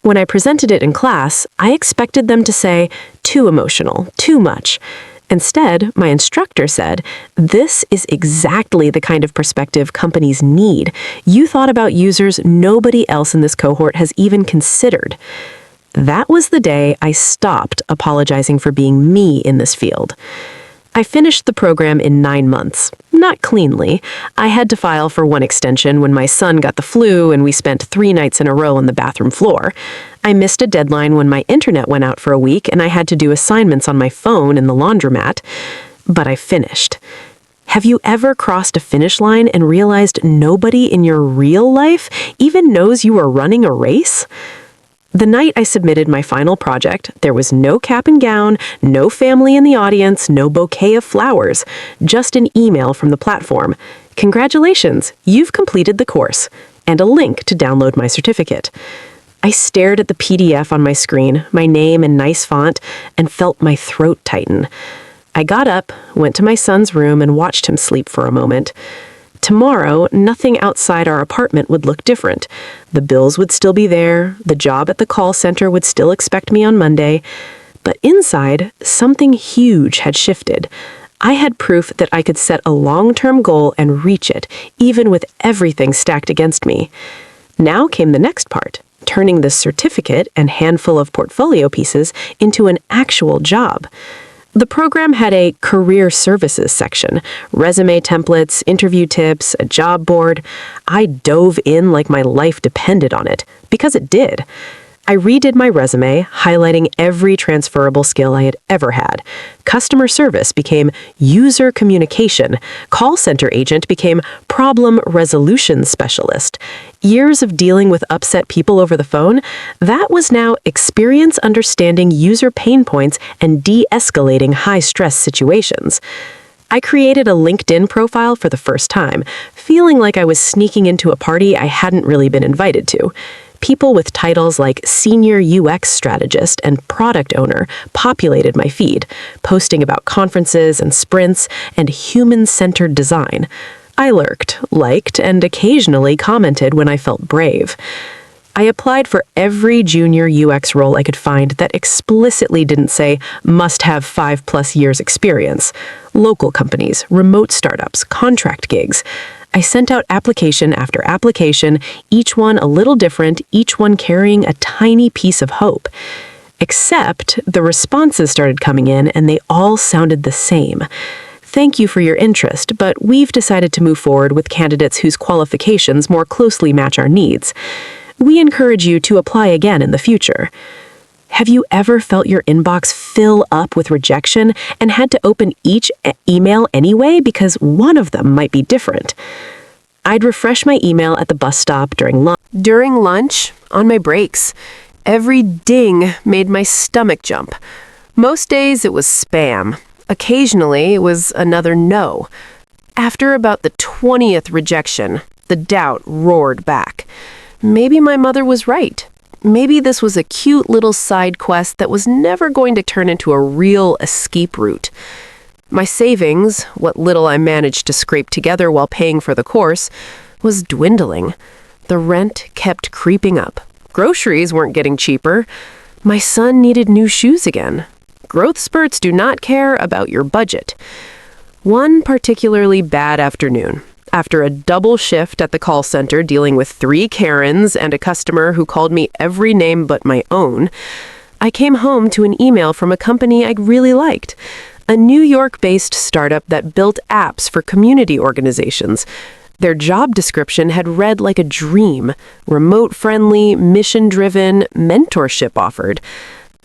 When I presented it in class, I expected them to say, "Too emotional, too much." Instead, my instructor said, "This is exactly the kind of perspective companies need. You thought about users nobody else in this cohort has even considered." That was the day I stopped apologizing for being me in this field. I finished the program in 9 months. Not cleanly. I had to file for one extension when my son got the flu and we spent 3 nights in a row on the bathroom floor. I missed a deadline when my internet went out for a week and I had to do assignments on my phone in the laundromat. But I finished. Have you ever crossed a finish line and realized nobody in your real life even knows you are running a race? The night I submitted my final project, there was no cap and gown, no family in the audience, no bouquet of flowers, just an email from the platform. "Congratulations, you've completed the course," and a link to download my certificate. I stared at the PDF on my screen, my name in nice font, and felt my throat tighten. I got up, went to my son's room, and watched him sleep for a moment. Tomorrow, nothing outside our apartment would look different. The bills would still be there, the job at the call center would still expect me on Monday, but inside, something huge had shifted. I had proof that I could set a long-term goal and reach it, even with everything stacked against me. Now came the next part, turning this certificate and handful of portfolio pieces into an actual job. The program had a career services section, resume templates, interview tips, a job board. I dove in like my life depended on it, because it did. I redid my resume, highlighting every transferable skill I had ever had. Customer service became user communication. Call center agent became problem resolution specialist. Years of dealing with upset people over the phone, that was now experience understanding user pain points and de-escalating high-stress situations. I created a LinkedIn profile for the first time, feeling like I was sneaking into a party I hadn't really been invited to. People with titles like senior UX strategist and product owner populated my feed, posting about conferences and sprints and human-centered design. I lurked, liked, and occasionally commented when I felt brave. I applied for every junior UX role I could find that explicitly didn't say, must have 5+ years experience. Local companies, remote startups, contract gigs. I sent out application after application, each one a little different, each one carrying a tiny piece of hope. Except the responses started coming in and they all sounded the same. Thank you for your interest, but we've decided to move forward with candidates whose qualifications more closely match our needs. We encourage you to apply again in the future. Have you ever felt your inbox fill up with rejection and had to open each email anyway because one of them might be different? I'd refresh my email at the bus stop during lunch, on my breaks. Every ding made my stomach jump. Most days it was spam. Occasionally, it was another no. After about the 20th rejection, the doubt roared back. Maybe my mother was right. Maybe this was a cute little side quest that was never going to turn into a real escape route. My savings, what little I managed to scrape together while paying for the course, was dwindling. The rent kept creeping up. Groceries weren't getting cheaper. My son needed new shoes again. Growth spurts do not care about your budget. One particularly bad afternoon, after a double shift at the call center dealing with 3 Karens and a customer who called me every name but my own, I came home to an email from a company I really liked, a New York-based startup that built apps for community organizations. Their job description had read like a dream: remote-friendly, mission-driven, mentorship offered.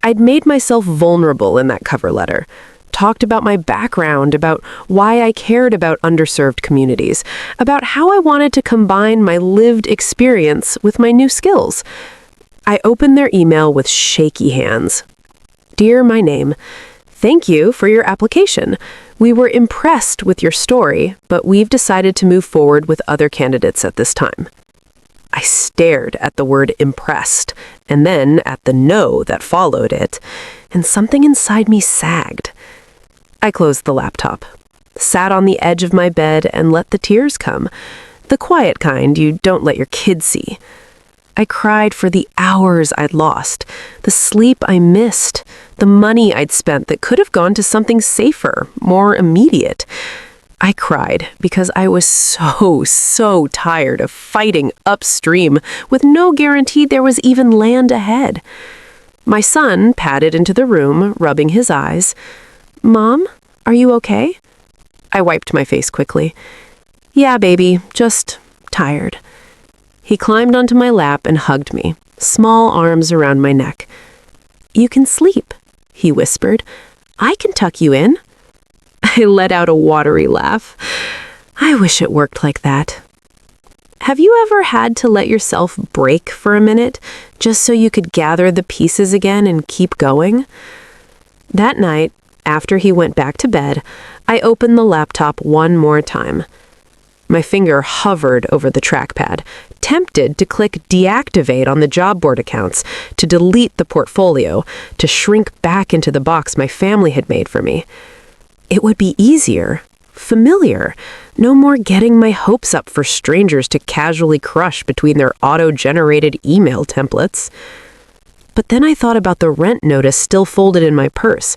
I'd made myself vulnerable in that cover letter, talked about my background, about why I cared about underserved communities, about how I wanted to combine my lived experience with my new skills. I opened their email with shaky hands. Dear my name, thank you for your application. We were impressed with your story, but we've decided to move forward with other candidates at this time. I stared at the word impressed, and then at the no that followed it, and something inside me sagged. I closed the laptop, sat on the edge of my bed, and let the tears come, the quiet kind you don't let your kids see. I cried for the hours I'd lost, the sleep I missed, the money I'd spent that could have gone to something safer, more immediate. I cried because I was so tired of fighting upstream with no guarantee there was even land ahead. My son padded into the room, rubbing his eyes. Mom, are you okay? I wiped my face quickly. Yeah, baby, just tired. He climbed onto my lap and hugged me, small arms around my neck. You can sleep, he whispered. I can tuck you in. I let out a watery laugh. I wish it worked like that. Have you ever had to let yourself break for a minute just so you could gather the pieces again and keep going? That night, after he went back to bed, I opened the laptop one more time. My finger hovered over the trackpad, tempted to click deactivate on the job board accounts, to delete the portfolio, to shrink back into the box my family had made for me. It would be easier, familiar, no more getting my hopes up for strangers to casually crush between their auto-generated email templates. But then I thought about the rent notice still folded in my purse.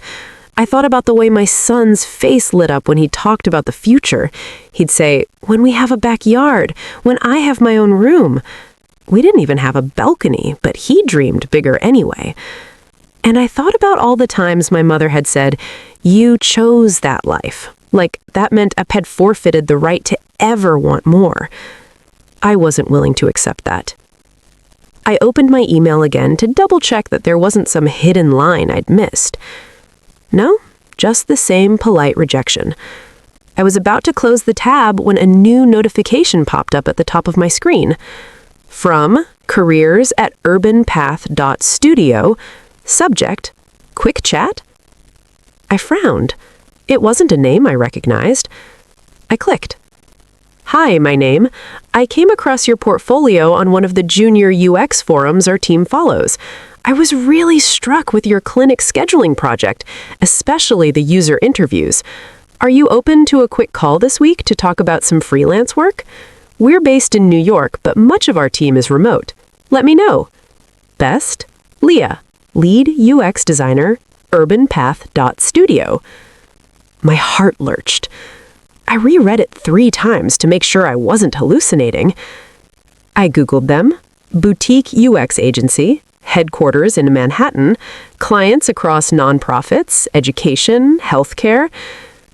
I thought about the way my son's face lit up when he talked about the future. He'd say, when we have a backyard, when I have my own room. We didn't even have a balcony, but he dreamed bigger anyway. And I thought about all the times my mother had said, you chose that life. Like that meant I had forfeited the right to ever want more. I wasn't willing to accept that. I opened my email again to double-check that there wasn't some hidden line I'd missed. No, just the same polite rejection. I was about to close the tab when a new notification popped up at the top of my screen. From careers@urbanpath.studio, subject, quick chat. I frowned. It wasn't a name I recognized. I clicked. Hi, my name. I came across your portfolio on one of the junior UX forums our team follows. I was really struck with your clinic scheduling project, especially the user interviews. Are you open to a quick call this week to talk about some freelance work? We're based in New York, but much of our team is remote. Let me know. Best, Leah, lead UX designer, urbanpath.studio. My heart lurched. I reread it 3 times to make sure I wasn't hallucinating. I Googled them. Boutique UX agency, headquarters in Manhattan, clients across nonprofits, education, healthcare,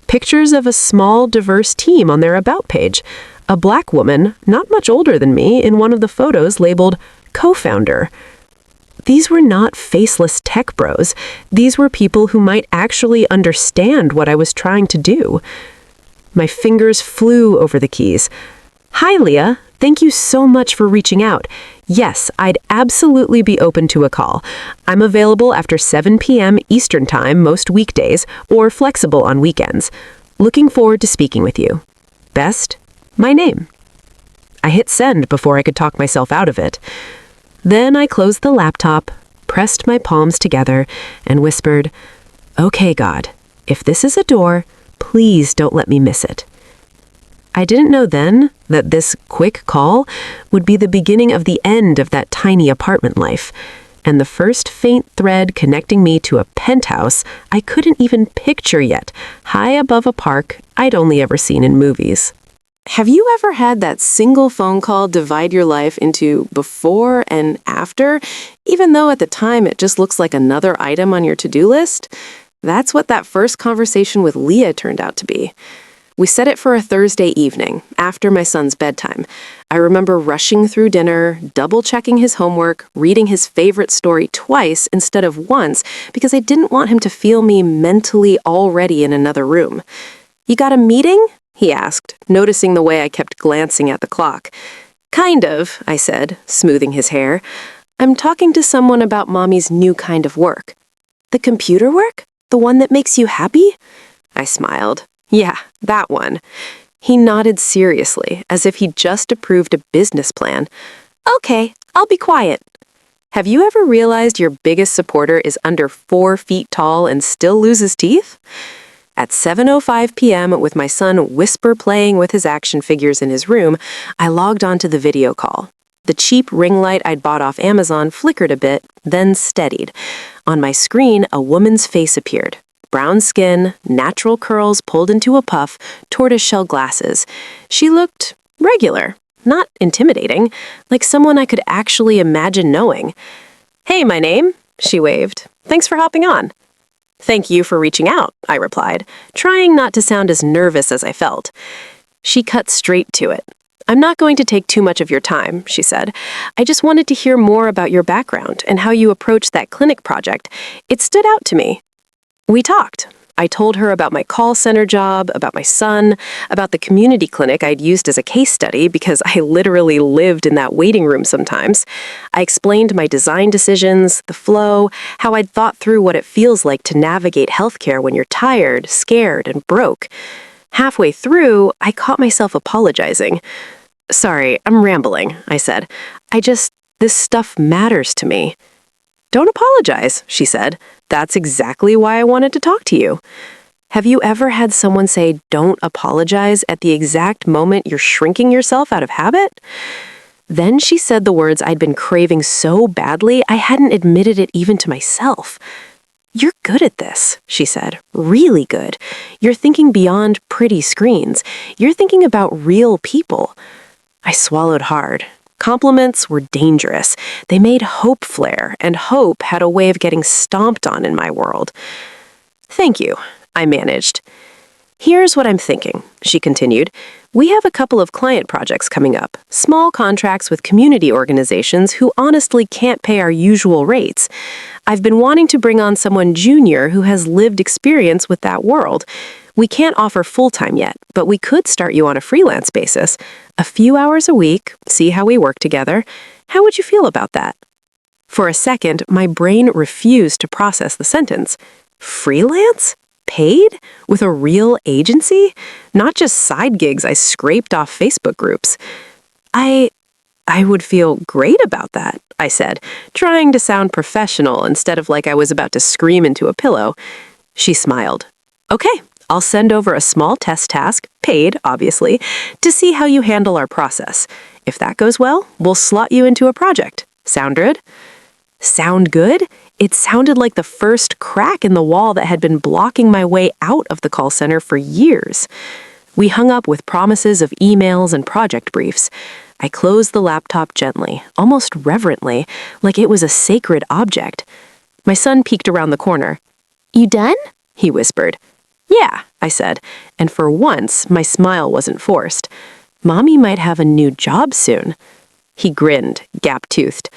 pictures of a small, diverse team on their About page. A Black woman, not much older than me, in one of the photos labeled co-founder. These were not faceless tech bros. These were people who might actually understand what I was trying to do. My fingers flew over the keys. Hi, Leah. Thank you so much for reaching out. Yes, I'd absolutely be open to a call. I'm available after 7 p.m. Eastern Time most weekdays or flexible on weekends. Looking forward to speaking with you. Best, my name. I hit send before I could talk myself out of it. Then I closed the laptop, pressed my palms together, and whispered, "Okay, God, if this is a door, please don't let me miss it." I didn't know then that this quick call would be the beginning of the end of that tiny apartment life, and the first faint thread connecting me to a penthouse I couldn't even picture yet, high above a park I'd only ever seen in movies. Have you ever had that single phone call divide your life into before and after, even though at the time it just looks like another item on your to-do list? That's what that first conversation with Leah turned out to be. We set it for a Thursday evening, after my son's bedtime. I remember rushing through dinner, double-checking his homework, reading his favorite story twice instead of once because I didn't want him to feel me mentally already in another room. "You got a meeting?" he asked, noticing the way I kept glancing at the clock. "Kind of," I said, smoothing his hair. "I'm talking to someone about Mommy's new kind of work." "The computer work? The one that makes you happy?" I smiled. "Yeah, that one." He nodded seriously, as if he'd just approved a business plan. "Okay, I'll be quiet." Have you ever realized your biggest supporter is under 4 feet tall and still loses teeth? At 7:05 p.m., with my son whisper playing with his action figures in his room, I logged onto the video call. The cheap ring light I'd bought off Amazon flickered a bit, then steadied. On my screen, a woman's face appeared. Brown skin, natural curls pulled into a puff, tortoiseshell glasses. She looked regular, not intimidating, like someone I could actually imagine knowing. "Hey, my name," she waved. "Thanks for hopping on." "Thank you for reaching out," I replied, trying not to sound as nervous as I felt. She cut straight to it. "I'm not going to take too much of your time," she said. "I just wanted to hear more about your background and how you approached that clinic project. It stood out to me." We talked. I told her about my call center job, about my son, about the community clinic I'd used as a case study because I literally lived in that waiting room sometimes. I explained my design decisions, the flow, how I'd thought through what it feels like to navigate healthcare when you're tired, scared, and broke. Halfway through, I caught myself apologizing. "Sorry, I'm rambling," I said. This stuff matters to me." "Don't apologize," she said. "That's exactly why I wanted to talk to you." Have you ever had someone say, "Don't apologize," at the exact moment you're shrinking yourself out of habit? Then she said the words I'd been craving so badly I hadn't admitted it even to myself. "You're good at this," she said. "Really good. You're thinking beyond pretty screens. You're thinking about real people." I swallowed hard. Compliments were dangerous. They made hope flare, and hope had a way of getting stomped on in my world. "Thank you," I managed. "Here's what I'm thinking," she continued. "We have a couple of client projects coming up, small contracts with community organizations who honestly can't pay our usual rates. I've been wanting to bring on someone junior who has lived experience with that world. We can't offer full-time yet, but we could start you on a freelance basis. A few hours a week, see how we work together. How would you feel about that?" For a second, my brain refused to process the sentence. Freelance? Paid? With a real agency? Not just side gigs I scraped off Facebook groups. I would feel great about that, I said, trying to sound professional instead of like I was about to scream into a pillow. She smiled. Okay, I'll send over a small test task, paid, obviously, to see how you handle our process. If that goes well, we'll slot you into a project. Sound good? Sound good? It sounded like the first crack in the wall that had been blocking my way out of the call center for years. We hung up with promises of emails and project briefs. I closed the laptop gently, almost reverently, like it was a sacred object. My son peeked around the corner. "You done?" he whispered. "Yeah," I said, and for once, my smile wasn't forced. Mommy might have a new job soon. He grinned, gap-toothed.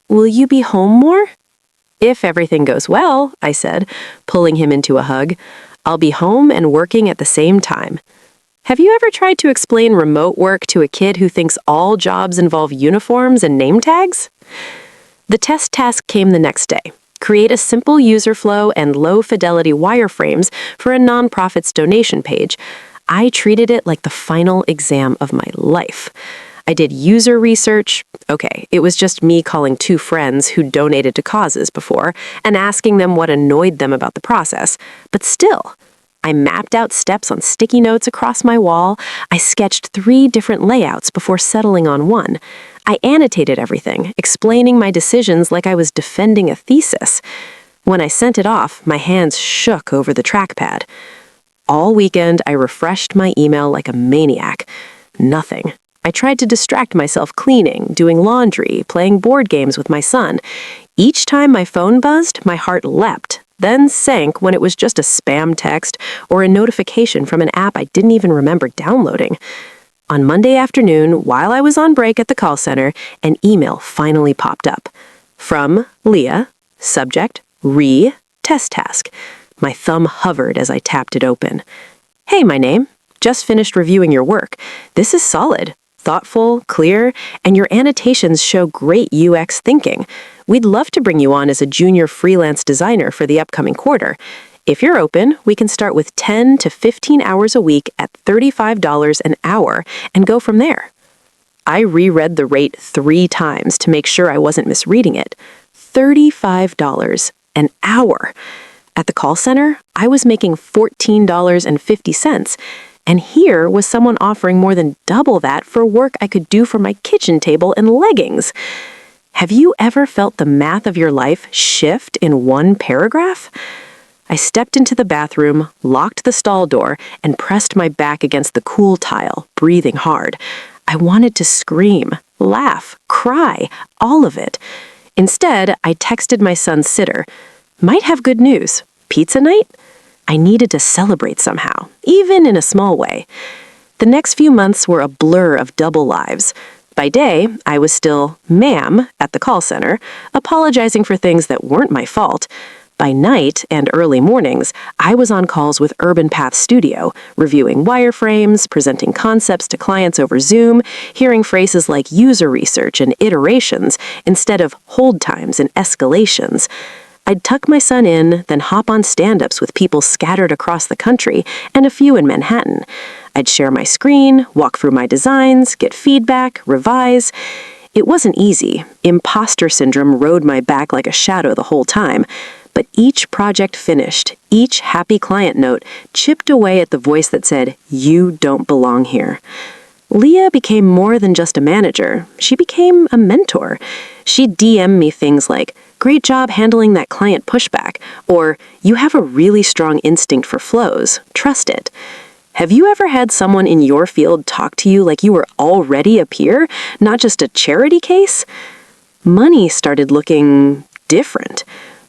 "Will you be home more?" "If everything goes well," I said, pulling him into a hug. "I'll be home and working at the same time." Have you ever tried to explain remote work to a kid who thinks all jobs involve uniforms and name tags? The test task came the next day. Create a simple user flow and low-fidelity wireframes for a nonprofit's donation page. I treated it like the final exam of my life. I did user research. Okay, it was just me calling 2 friends who donated to causes before and asking them what annoyed them about the process. But still, I mapped out steps on sticky notes across my wall. I sketched 3 different layouts before settling on one. I annotated everything, explaining my decisions like I was defending a thesis. When I sent it off, my hands shook over the trackpad. All weekend, I refreshed my email like a maniac. Nothing. I tried to distract myself cleaning, doing laundry, playing board games with my son. Each time my phone buzzed, my heart leapt, then sank when it was just a spam text or a notification from an app I didn't even remember downloading. On Monday afternoon, while I was on break at the call center, an email finally popped up. From Leah, subject, test task. My thumb hovered as I tapped it open. "Hey, my name. Just finished reviewing your work. This is solid. Thoughtful, clear, and your annotations show great UX thinking. We'd love to bring you on as a junior freelance designer for the upcoming quarter. If you're open, we can start with 10 to 15 hours a week at $35 an hour and go from there." I reread the rate 3 times to make sure I wasn't misreading it. $35 an hour. At the call center, I was making $14.50. And here was someone offering more than double that for work I could do from my kitchen table and leggings. Have you ever felt the math of your life shift in one paragraph? I stepped into the bathroom, locked the stall door, and pressed my back against the cool tile, breathing hard. I wanted to scream, laugh, cry, all of it. Instead, I texted my son's sitter. "Might have good news. Pizza night?" I needed to celebrate somehow, even in a small way. The next few months were a blur of double lives. By day, I was still ma'am at the call center, apologizing for things that weren't my fault. By night and early mornings, I was on calls with Urban Path Studio, reviewing wireframes, presenting concepts to clients over Zoom, hearing phrases like user research and iterations instead of hold times and escalations. I'd tuck my son in, then hop on stand-ups with people scattered across the country and a few in Manhattan. I'd share my screen, walk through my designs, get feedback, revise. It wasn't easy. Imposter syndrome rode my back like a shadow the whole time. But each project finished, each happy client note chipped away at the voice that said, "You don't belong here." Leah became more than just a manager. She became a mentor. She'd DM me things like, "Great job handling that client pushback," or "You have a really strong instinct for flows. Trust it." Have you ever had someone in your field talk to you like you were already a peer, not just a charity case? Money started looking different.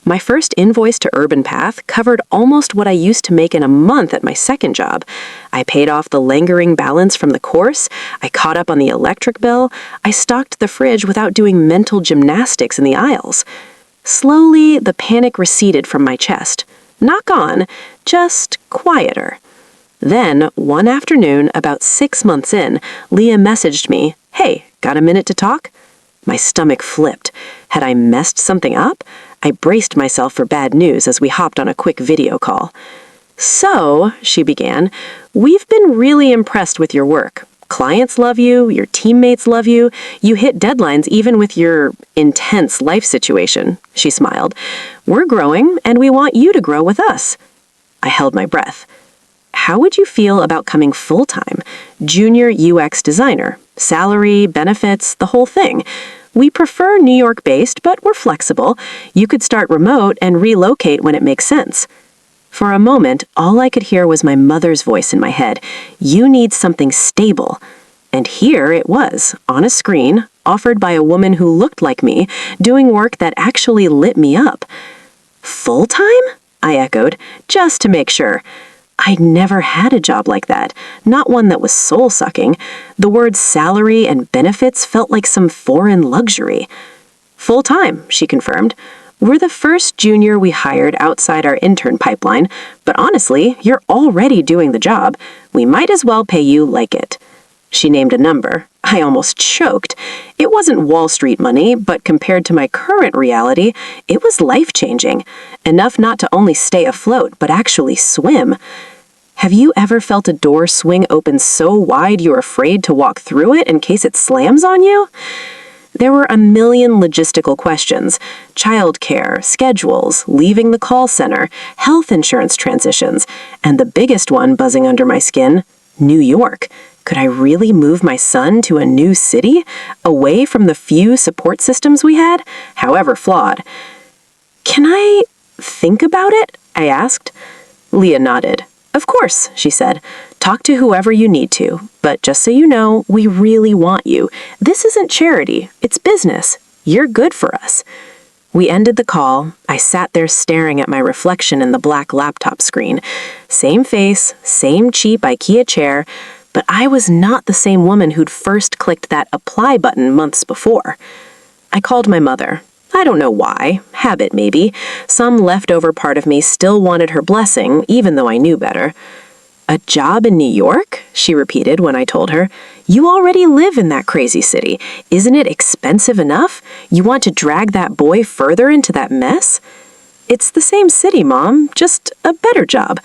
My first invoice to Urban Path covered almost what I used to make in a month at my second job. I paid off the lingering balance from the course. I caught up on the electric bill. I stocked the fridge without doing mental gymnastics in the aisles. Slowly, the panic receded from my chest. Not gone, just quieter. Then, one afternoon, about 6 months in, Leah messaged me, "Hey, got a minute to talk?" My stomach flipped. Had I messed something up? I braced myself for bad news as we hopped on a quick video call. "So," she began, "we've been really impressed with your work. Clients love you, your teammates love you, you hit deadlines even with your intense life situation." She smiled. "We're growing, and we want you to grow with us." I held my breath. "How would you feel about coming full-time? Junior UX designer. Salary, benefits, the whole thing. We prefer New York-based, but we're flexible. You could start remote and relocate when it makes sense." For a moment, all I could hear was my mother's voice in my head. "You need something stable." And here it was, on a screen, offered by a woman who looked like me, doing work that actually lit me up. "Full-time?" I echoed, just to make sure. I'd never had a job like that, not one that was soul-sucking. The words salary and benefits felt like some foreign luxury. "Full-time," she confirmed. "We're the first junior we hired outside our intern pipeline, but honestly, you're already doing the job. We might as well pay you like it." She named a number. I almost choked. It wasn't Wall Street money, but compared to my current reality, it was life-changing. Enough not to only stay afloat, but actually swim. Have you ever felt a door swing open so wide you're afraid to walk through it in case it slams on you? There were a million logistical questions: childcare, schedules, leaving the call center, health insurance transitions, and the biggest one buzzing under my skin, New York. Could I really move my son to a new city, away from the few support systems we had, however flawed? "Can I think about it?" I asked. Leah nodded. "Of course," she said. "Talk to whoever you need to. But just so you know, we really want you. This isn't charity. It's business. You're good for us." We ended the call. I sat there staring at my reflection in the black laptop screen. Same face, same cheap IKEA chair, but I was not the same woman who'd first clicked that apply button months before. I called my mother. I don't know why. Habit, maybe. Some leftover part of me still wanted her blessing, even though I knew better. "A job in New York?" she repeated when I told her. "You already live in that crazy city. Isn't it expensive enough? You want to drag that boy further into that mess?" "It's the same city, Mom, just a better job."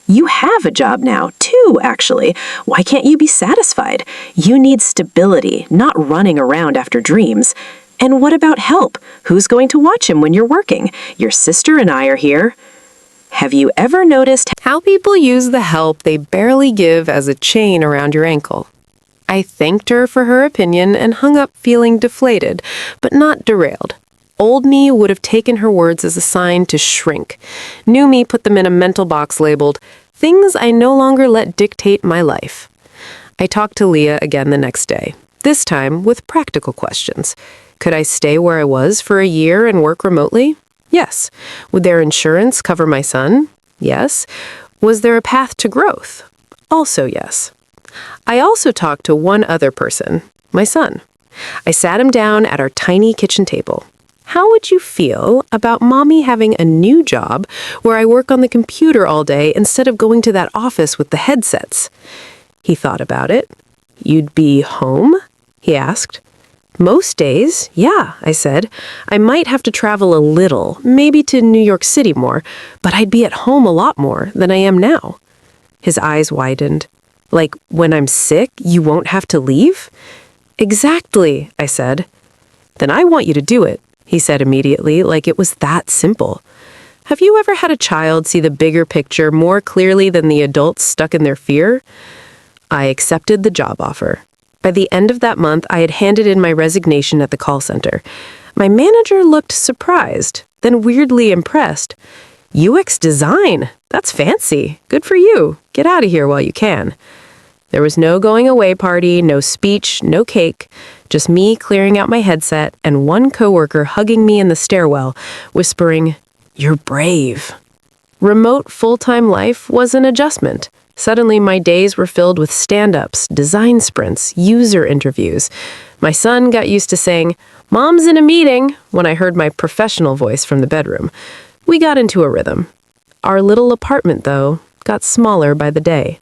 "You have a job now, too, actually. Why can't you be satisfied? You need stability, not running around after dreams. And what about help? Who's going to watch him when you're working? Your sister and I are here." Have you ever noticed how people use the help they barely give as a chain around your ankle? I thanked her for her opinion and hung up feeling deflated, but not derailed. Old me would have taken her words as a sign to shrink. New me put them in a mental box labeled, "Things I no longer let dictate my life." I talked to Leah again the next day, this time with practical questions. Could I stay where I was for a year and work remotely? Yes. Would their insurance cover my son? Yes. Was there a path to growth? Also yes. I also talked to one other person, my son. I sat him down at our tiny kitchen table. "How would you feel about Mommy having a new job where I work on the computer all day instead of going to that office with the headsets?" He thought about it. "You'd be home?" he asked. "Most days, yeah," I said. "I might have to travel a little, maybe to New York City more, but I'd be at home a lot more than I am now." His eyes widened. "Like, when I'm sick, you won't have to leave?" "Exactly," I said. "Then I want you to do it," he said immediately, like it was that simple. Have you ever had a child see the bigger picture more clearly than the adults stuck in their fear? I accepted the job offer. By the end of that month, I had handed in my resignation at the call center. My manager looked surprised, then weirdly impressed. "UX design? That's fancy. Good for you. Get out of here while you can." There was no going away party, no speech, no cake, just me clearing out my headset and one coworker hugging me in the stairwell, whispering, "You're brave." Remote full-time life was an adjustment. Suddenly, my days were filled with stand-ups, design sprints, user interviews. My son got used to saying, "Mom's in a meeting," when I heard my professional voice from the bedroom. We got into a rhythm. Our little apartment, though, got smaller by the day.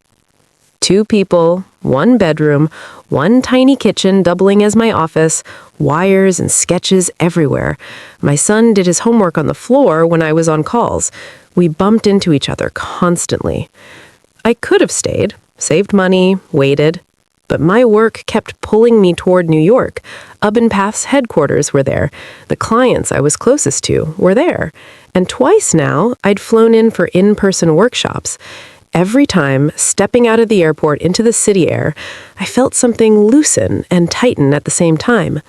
2 people, 1 bedroom, 1 tiny kitchen doubling as my office, wires and sketches everywhere. My son did his homework on the floor when I was on calls. We bumped into each other constantly. I could have stayed, saved money, waited, but my work kept pulling me toward New York. Path's headquarters were there. The clients I was closest to were there. And twice now, I'd flown in for in-person workshops. Every time, stepping out of the airport into the city air, I felt something loosen and tighten at the same time.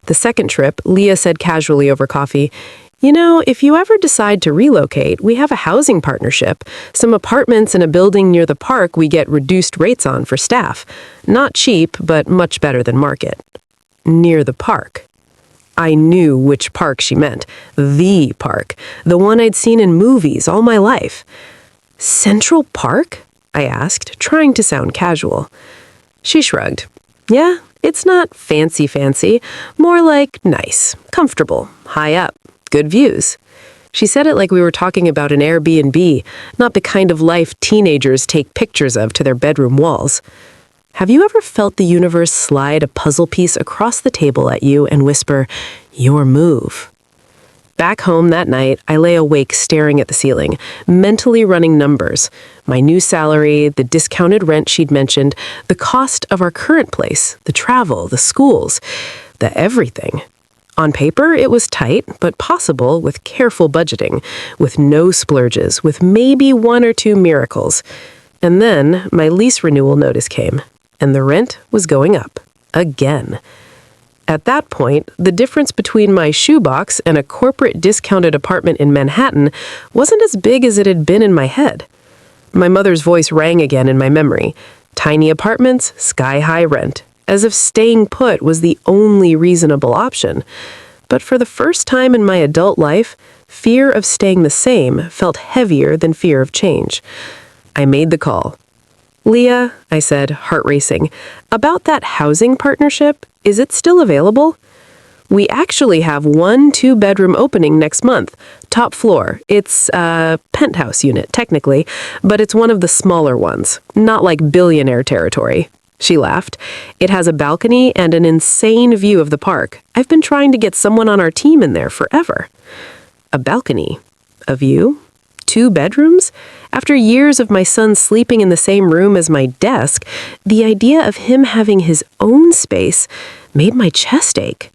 The second trip, Leah said casually over coffee, "You know, if you ever decide to relocate, we have a housing partnership. Some apartments in a building near the park we get reduced rates on for staff. Not cheap, but much better than market." Near the park. I knew which park she meant. The park. The one I'd seen in movies all my life. "Central Park?" I asked, trying to sound casual. She shrugged. "Yeah, it's not fancy, more like nice, comfortable, high up, good views." She said it like we were talking about an Airbnb, not the kind of life teenagers take pictures of to their bedroom walls. Have you ever felt the universe slide a puzzle piece across the table at you and whisper, "Your move"? Back home that night, I lay awake staring at the ceiling, mentally running numbers. My new salary, the discounted rent she'd mentioned, the cost of our current place, the travel, the schools, the everything. On paper, it was tight, but possible with careful budgeting, with no splurges, with maybe 1 or 2 miracles. And then my lease renewal notice came, and the rent was going up. Again. At that point, the difference between my shoebox and a corporate discounted apartment in Manhattan wasn't as big as it had been in my head. My mother's voice rang again in my memory. Tiny apartments, sky-high rent, as if staying put was the only reasonable option. But for the first time in my adult life, fear of staying the same felt heavier than fear of change. I made the call. "Leah," I said, heart racing, "about that housing partnership, is it still available?" "We actually have 1 2-bedroom opening next month. Top floor. It's a penthouse unit, technically, but it's one of the smaller ones. Not like billionaire territory." She laughed. "It has a balcony and an insane view of the park. I've been trying to get someone on our team in there forever." A balcony? A view? 2 bedrooms? After years of my son sleeping in the same room as my desk, the idea of him having his own space made my chest ache.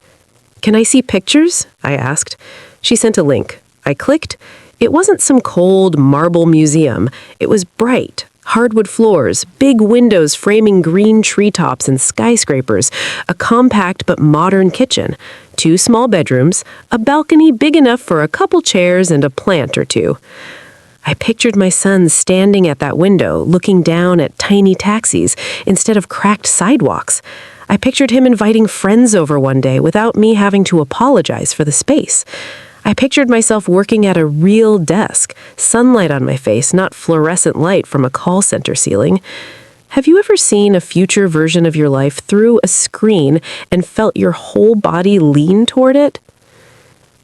"Can I see pictures?" I asked. She sent a link. I clicked. It wasn't some cold marble museum. It was bright, hardwood floors, big windows framing green treetops and skyscrapers, a compact but modern kitchen, 2 small bedrooms, a balcony big enough for a couple chairs and a plant or 2. I pictured my son standing at that window, looking down at tiny taxis instead of cracked sidewalks. I pictured him inviting friends over one day without me having to apologize for the space. I pictured myself working at a real desk, sunlight on my face, not fluorescent light from a call center ceiling. Have you ever seen a future version of your life through a screen and felt your whole body lean toward it?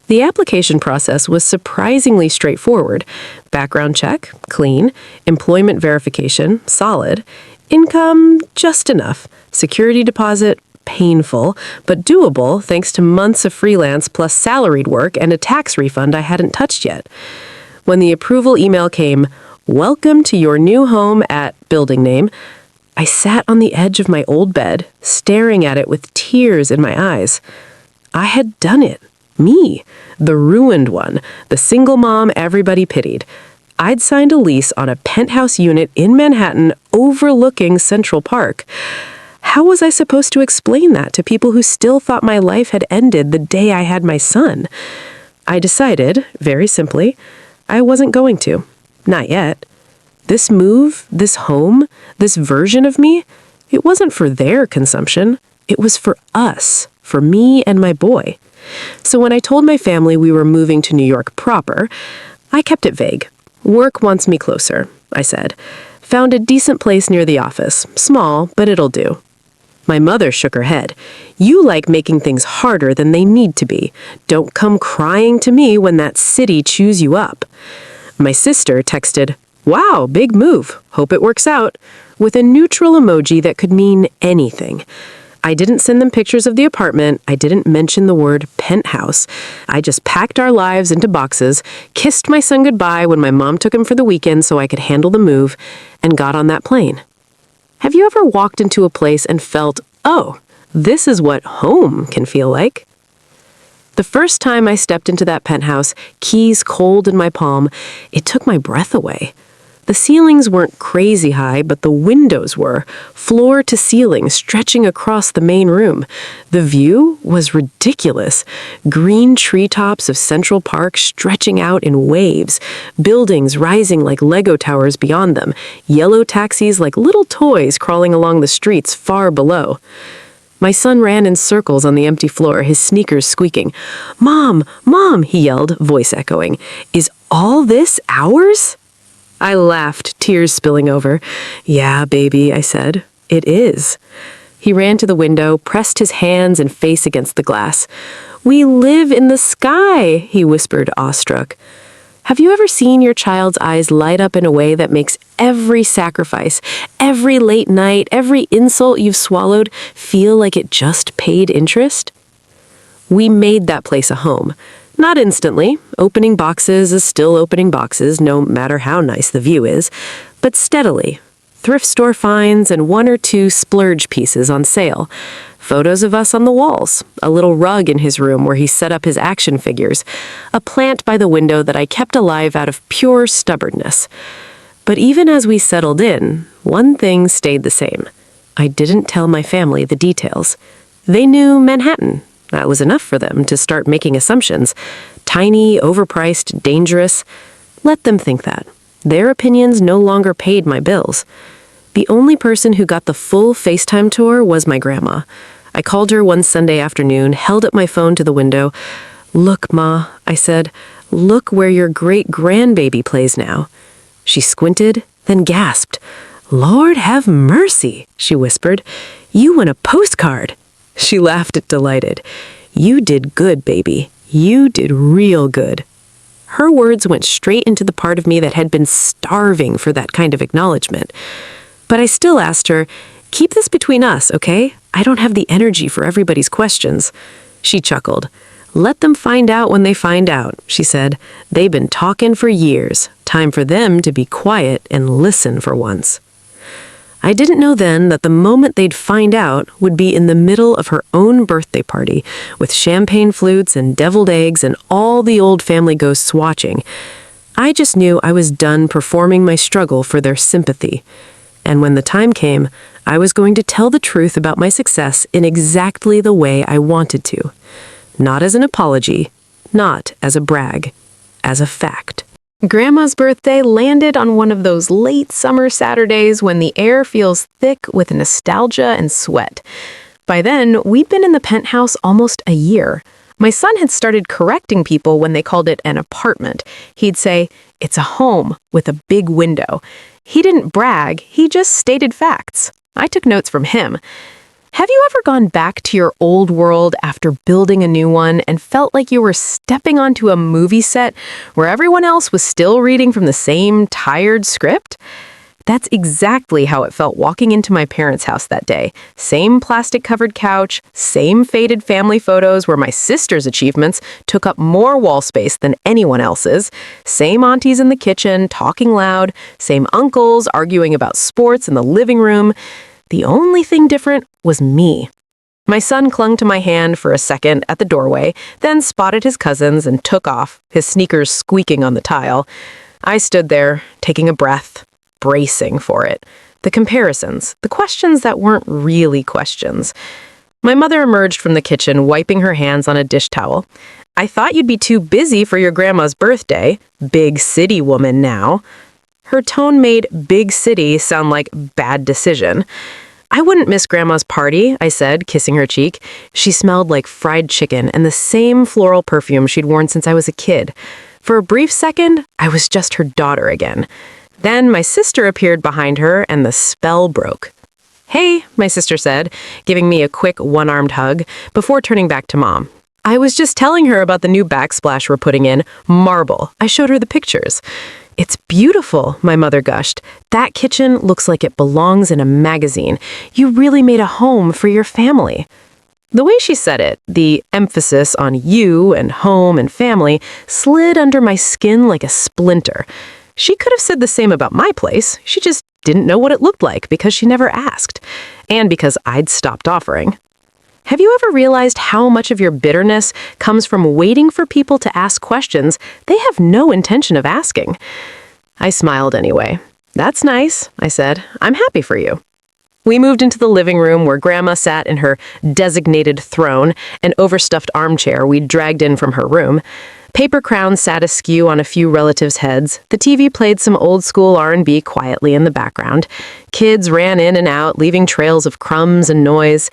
The application process was surprisingly straightforward. Background check, clean. Employment verification, solid. Income, just enough. Security deposit, painful, but doable thanks to months of freelance plus salaried work and a tax refund I hadn't touched yet. When the approval email came, "Welcome to your new home at building name," I sat on the edge of my old bed, staring at it with tears in my eyes. I had done it. Me, the ruined one, the single mom everybody pitied. I'd signed a lease on a penthouse unit in Manhattan overlooking Central Park. How was I supposed to explain that to people who still thought my life had ended the day I had my son? I decided, very simply, I wasn't going to. Not yet. This move, this home, this version of me, it wasn't for their consumption. It was for us, for me and my boy. So when I told my family we were moving to New York proper, I kept it vague. "Work wants me closer," I said. "Found a decent place near the office. Small, but it'll do." My mother shook her head. "You like making things harder than they need to be. Don't come crying to me when that city chews you up." My sister texted, "Wow, big move. Hope it works out," with a neutral emoji that could mean anything. I didn't send them pictures of the apartment. I didn't mention the word penthouse. I just packed our lives into boxes, kissed my son goodbye when my mom took him for the weekend so I could handle the move, and got on that plane. Have you ever walked into a place and felt, oh, this is what home can feel like? The first time I stepped into that penthouse, keys cold in my palm, it took my breath away. The ceilings weren't crazy high, but the windows were, floor to ceiling, stretching across the main room. The view was ridiculous. Green treetops of Central Park stretching out in waves, buildings rising like Lego towers beyond them, yellow taxis like little toys crawling along the streets far below. My son ran in circles on the empty floor, his sneakers squeaking. "Mom, Mom," he yelled, voice echoing. "Is all this ours?" I laughed, tears spilling over. "Yeah, baby," I said. "It is." He ran to the window, pressed his hands and face against the glass. "We live in the sky," he whispered, awestruck. Have you ever seen your child's eyes light up in a way that makes every sacrifice, every late night, every insult you've swallowed feel like it just paid interest? We made that place a home. Not instantly. Opening boxes is still opening boxes, no matter how nice the view is, but steadily. Thrift store finds and one or two splurge pieces on sale. Photos of us on the walls, a little rug in his room where he set up his action figures, a plant by the window that I kept alive out of pure stubbornness. But even as we settled in, one thing stayed the same. I didn't tell my family the details. They knew Manhattan. That was enough for them to start making assumptions. Tiny, overpriced, dangerous. Let them think that. Their opinions no longer paid my bills. The only person who got the full FaceTime tour was my grandma. I called her one Sunday afternoon, held up my phone to the window. "Look, Ma," I said. "Look where your great-grandbaby plays now." She squinted, then gasped. "Lord have mercy," she whispered. "You won a postcard." She laughed delighted. "You did good, baby. You did real good." Her words went straight into the part of me that had been starving for that kind of acknowledgement. But I still asked her, "Keep this between us, okay? I don't have the energy for everybody's questions." She chuckled. "Let them find out when they find out," she said. "They've been talking for years. Time for them to be quiet and listen for once." I didn't know then that the moment they'd find out would be in the middle of her own birthday party, with champagne flutes and deviled eggs and all the old family ghosts watching. I just knew I was done performing my struggle for their sympathy. And when the time came, I was going to tell the truth about my success in exactly the way I wanted to. Not as an apology, not as a brag, as a fact. Grandma's birthday landed on one of those late summer Saturdays when the air feels thick with nostalgia and sweat. By then, we'd been in the penthouse almost a year. My son had started correcting people when they called it an apartment. He'd say, "It's a home with a big window." He didn't brag, he just stated facts. I took notes from him. Have you ever gone back to your old world after building a new one and felt like you were stepping onto a movie set where everyone else was still reading from the same tired script? That's exactly how it felt walking into my parents' house that day. Same plastic-covered couch, same faded family photos where my sister's achievements took up more wall space than anyone else's, same aunties in the kitchen talking loud, same uncles arguing about sports in the living room. The only thing different was me. My son clung to my hand for a second at the doorway, then spotted his cousins and took off, his sneakers squeaking on the tile. I stood there, taking a breath, bracing for it. The comparisons, the questions that weren't really questions. My mother emerged from the kitchen, wiping her hands on a dish towel. "I thought you'd be too busy for your grandma's birthday. Big city woman now." Her tone made big city sound like bad decision. "I wouldn't miss Grandma's party," I said, kissing her cheek. She smelled like fried chicken and the same floral perfume she'd worn since I was a kid. For a brief second, I was just her daughter again. Then my sister appeared behind her and the spell broke. "Hey," my sister said, giving me a quick one-armed hug before turning back to Mom. "I was just telling her about the new backsplash we're putting in, marble. I showed her the pictures." It's beautiful, my mother gushed. That kitchen looks like it belongs in a magazine. You really made a home for your family. The way she said it, the emphasis on you and home and family, slid under my skin like a splinter. She could have said the same about my place. She just didn't know what it looked like because she never asked, and because I'd stopped offering. Have you ever realized how much of your bitterness comes from waiting for people to ask questions they have no intention of asking? I smiled anyway. That's nice, I said. I'm happy for you. We moved into the living room where Grandma sat in her designated throne, an overstuffed armchair we'd dragged in from her room. Paper crowns sat askew on a few relatives' heads. The TV played some old-school R&B quietly in the background. Kids ran in and out, leaving trails of crumbs and noise.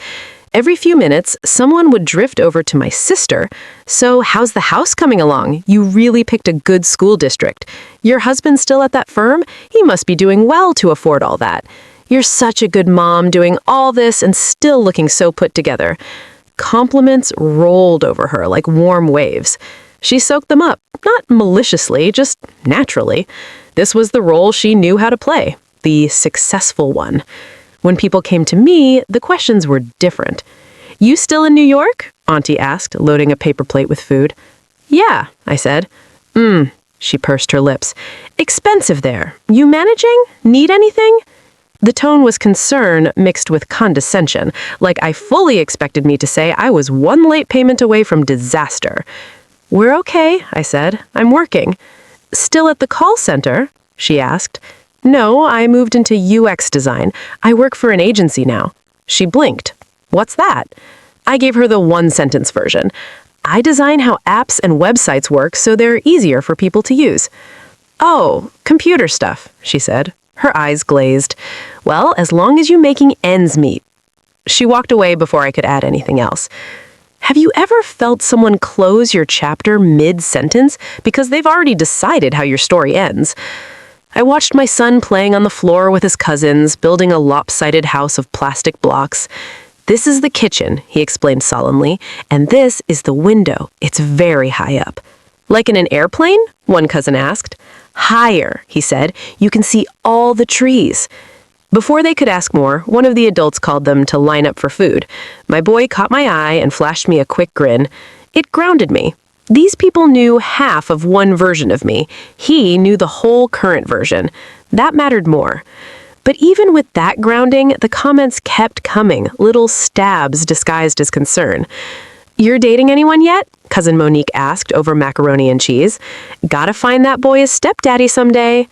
Every few minutes, someone would drift over to my sister. So, how's the house coming along? You really picked a good school district. Your husband's still at that firm? He must be doing well to afford all that. You're such a good mom, doing all this and still looking so put together. Compliments rolled over her like warm waves. She soaked them up, not maliciously, just naturally. This was the role she knew how to play, the successful one. When people came to me, the questions were different. You still in New York? Auntie asked, loading a paper plate with food. Yeah, I said. She pursed her lips. Expensive there. You managing? Need anything? The tone was concern mixed with condescension, like I fully expected me to say I was one late payment away from disaster. We're okay, I said. I'm working. Still at the call center? She asked. No, I moved into UX design. I work for an agency now. She blinked. What's that? I gave her the one-sentence version. I design how apps and websites work so they're easier for people to use. Oh, computer stuff, she said. Her eyes glazed. Well, as long as you're making ends meet. She walked away before I could add anything else. Have you ever felt someone close your chapter mid-sentence because they've already decided how your story ends? I watched my son playing on the floor with his cousins, building a lopsided house of plastic blocks. This is the kitchen, he explained solemnly, and this is the window. It's very high up. Like in an airplane? One cousin asked. Higher, he said. You can see all the trees. Before they could ask more, one of the adults called them to line up for food. My boy caught my eye and flashed me a quick grin. It grounded me. These people knew half of one version of me. He knew the whole current version. That mattered more. But even with that grounding, the comments kept coming, little stabs disguised as concern. You're dating anyone yet? Cousin Monique asked over macaroni and cheese. Gotta find that boy a stepdaddy someday.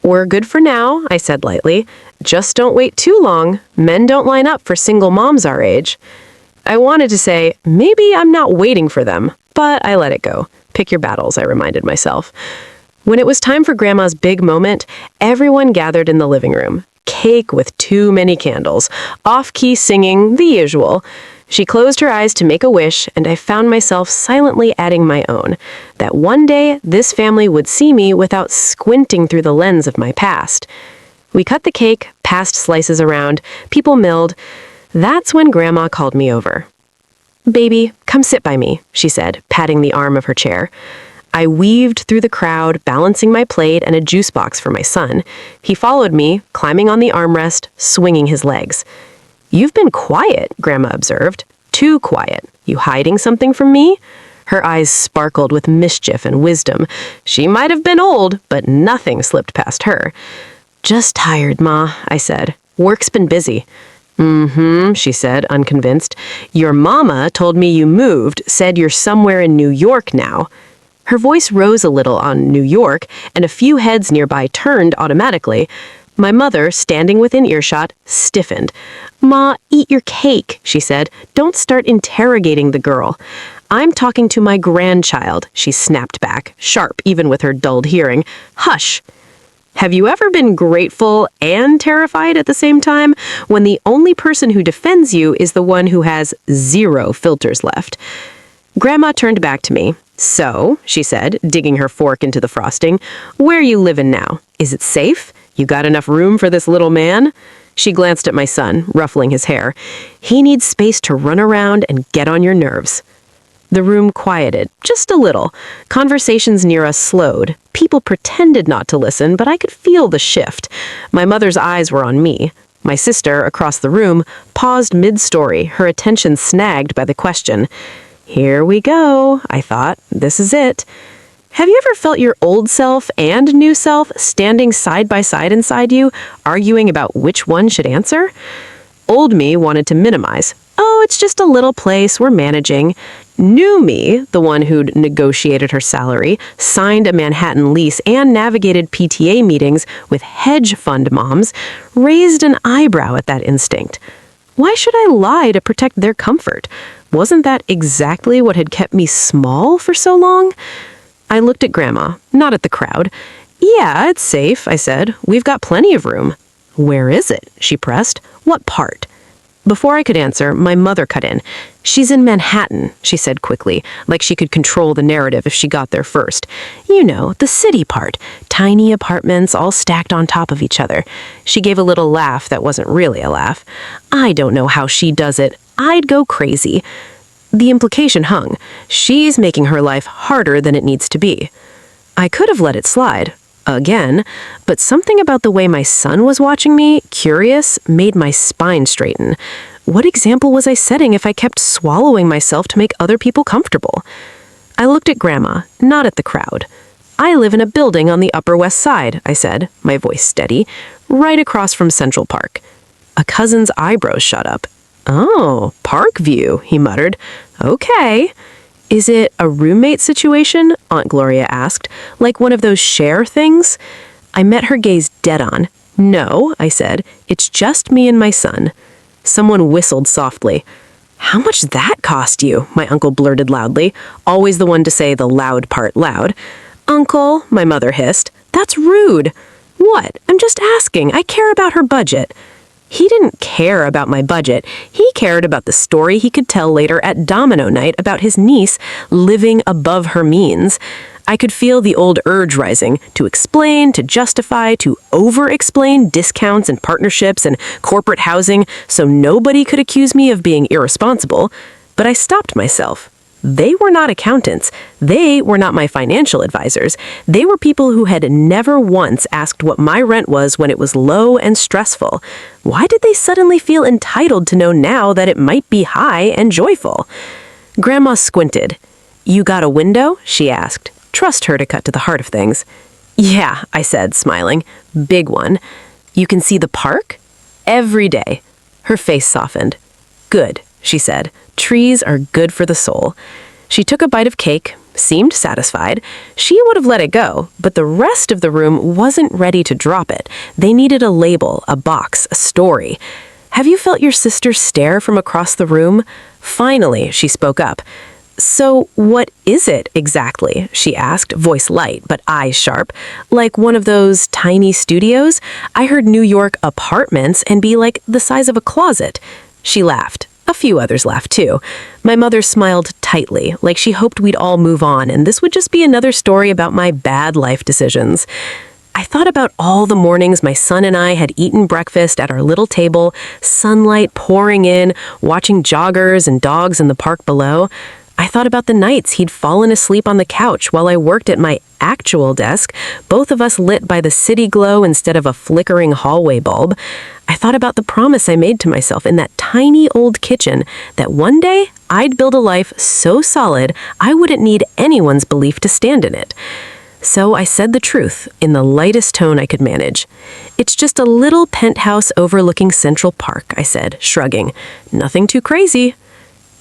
We're good for now, I said lightly. Just don't wait too long. Men don't line up for single moms our age. I wanted to say, maybe I'm not waiting for them, but I let it go. Pick your battles, I reminded myself. When it was time for Grandma's big moment, everyone gathered in the living room. Cake with too many candles, off-key singing, the usual. She closed her eyes to make a wish, and I found myself silently adding my own, that one day this family would see me without squinting through the lens of my past. We cut the cake, passed slices around, people milled. That's when Grandma called me over. Baby, come sit by me, she said, patting the arm of her chair. I weaved through the crowd, balancing my plate and a juice box for my son. He followed me, climbing on the armrest, swinging his legs. You've been quiet, Grandma observed. Too quiet. You hiding something from me? Her eyes sparkled with mischief and wisdom. She might have been old, but nothing slipped past her. Just tired, Ma, I said. Work's been busy. She said, unconvinced. Your mama told me you moved, said you're somewhere in New York now. Her voice rose a little on New York, and a few heads nearby turned automatically. My mother, standing within earshot, stiffened. Ma, eat your cake, she said. Don't start interrogating the girl. I'm talking to my grandchild, she snapped back, sharp even with her dulled hearing. Hush. Have you ever been grateful and terrified at the same time when the only person who defends you is the one who has 0 filters left? Grandma turned back to me. So, she said, digging her fork into the frosting, where you livin' now? Is it safe? You got enough room for this little man? She glanced at my son, ruffling his hair. He needs space to run around and get on your nerves. The room quieted, just a little. Conversations near us slowed. People pretended not to listen, but I could feel the shift. My mother's eyes were on me. My sister, across the room, paused mid-story, her attention snagged by the question. Here we go, I thought. This is it. Have you ever felt your old self and new self standing side by side inside you, arguing about which one should answer? Old me wanted to minimize. Oh, it's just a little place we're managing. New me, the one who'd negotiated her salary, signed a Manhattan lease, and navigated PTA meetings with hedge fund moms, raised an eyebrow at that instinct. Why should I lie to protect their comfort? Wasn't that exactly what had kept me small for so long? I looked at Grandma, not at the crowd. Yeah, it's safe, I said. We've got plenty of room. Where is it? She pressed. What part? Before I could answer, my mother cut in. She's in Manhattan, she said quickly, like she could control the narrative if she got there first. You know, the city part. Tiny apartments all stacked on top of each other. She gave a little laugh that wasn't really a laugh. I don't know how she does it. I'd go crazy. The implication hung. She's making her life harder than it needs to be. I could have let it slide. Again, but something about the way my son was watching me, curious, made my spine straighten. What example was I setting if I kept swallowing myself to make other people comfortable? I looked at Grandma, not at the crowd. I live in a building on the Upper West Side, I said, my voice steady, right across from Central Park. A cousin's eyebrows shot up. Oh, Parkview, he muttered. Okay. Is it a roommate situation? Aunt Gloria asked. Like one of those share things? I met her gaze dead on. No, I said. It's just me and my son. Someone whistled softly. How much that cost you? My uncle blurted loudly, always the one to say the loud part loud. Uncle, my mother hissed. That's rude. What? I'm just asking. I care about her budget. He didn't care about my budget. He cared about the story he could tell later at Domino Night about his niece living above her means. I could feel the old urge rising to explain, to justify, to over-explain discounts and partnerships and corporate housing so nobody could accuse me of being irresponsible. But I stopped myself. They were not accountants. They were not my financial advisors. They were people who had never once asked what my rent was when it was low and stressful. Why did they suddenly feel entitled to know now that it might be high and joyful? Grandma squinted. You got a window? She asked. Trust her to cut to the heart of things. Yeah, I said, smiling. Big one. You can see the park? Every day. Her face softened. Good, she said. Trees are good for the soul. She took a bite of cake, seemed satisfied. She would have let it go, but the rest of the room wasn't ready to drop it. They needed a label, a box, a story. Have you felt your sister stare from across the room? Finally, she spoke up. So what is it exactly? She asked, voice light but eyes sharp. Like one of those tiny studios? I heard New York apartments and be like the size of a closet. She laughed. A few others laughed too. My mother smiled tightly, like she hoped we'd all move on, and this would just be another story about my bad life decisions. I thought about all the mornings my son and I had eaten breakfast at our little table, sunlight pouring in, watching joggers and dogs in the park below. I thought about the nights he'd fallen asleep on the couch while I worked at my actual desk, both of us lit by the city glow instead of a flickering hallway bulb. I thought about the promise I made to myself in that tiny old kitchen that one day I'd build a life so solid I wouldn't need anyone's belief to stand in it. So I said the truth in the lightest tone I could manage. It's just a little penthouse overlooking Central Park, I said, shrugging. Nothing too crazy.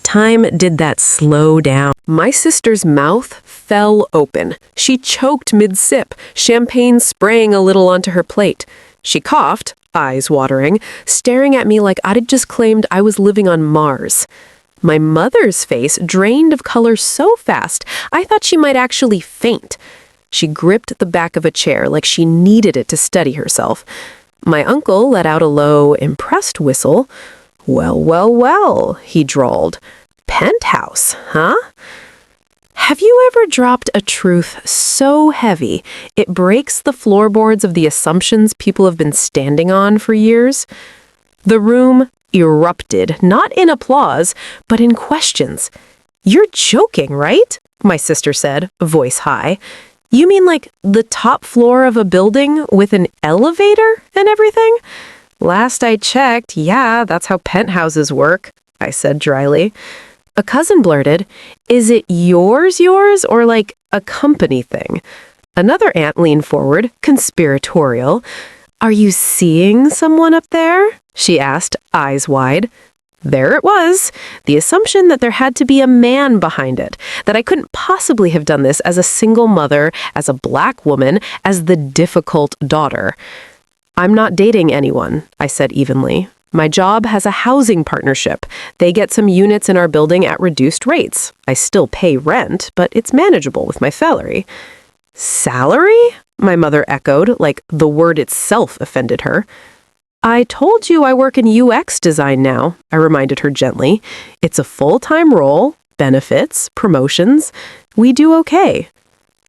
Time did that slow down. My sister's mouth fell open. She choked mid-sip, champagne spraying a little onto her plate. She coughed, eyes watering, staring at me like I'd just claimed I was living on Mars. My mother's face drained of color so fast, I thought she might actually faint. She gripped the back of a chair like she needed it to steady herself. My uncle let out a low, impressed whistle. Well, well, well, he drawled. Penthouse, huh? Have you ever dropped a truth so heavy it breaks the floorboards of the assumptions people have been standing on for years? The room erupted, not in applause, but in questions. You're joking, right? My sister said, voice high. You mean like the top floor of a building with an elevator and everything? Last I checked, yeah, that's how penthouses work, I said dryly. A cousin blurted, is it yours, or like a company thing? Another aunt leaned forward, conspiratorial. Are you seeing someone up there? She asked, eyes wide. There it was, the assumption that there had to be a man behind it, that I couldn't possibly have done this as a single mother, as a black woman, as the difficult daughter. I'm not dating anyone, I said evenly. My job has a housing partnership. They get some units in our building at reduced rates. I still pay rent, but it's manageable with my salary. Salary? My mother echoed, like the word itself offended her. I told you I work in UX design now, I reminded her gently. It's a full-time role, benefits, promotions. We do okay.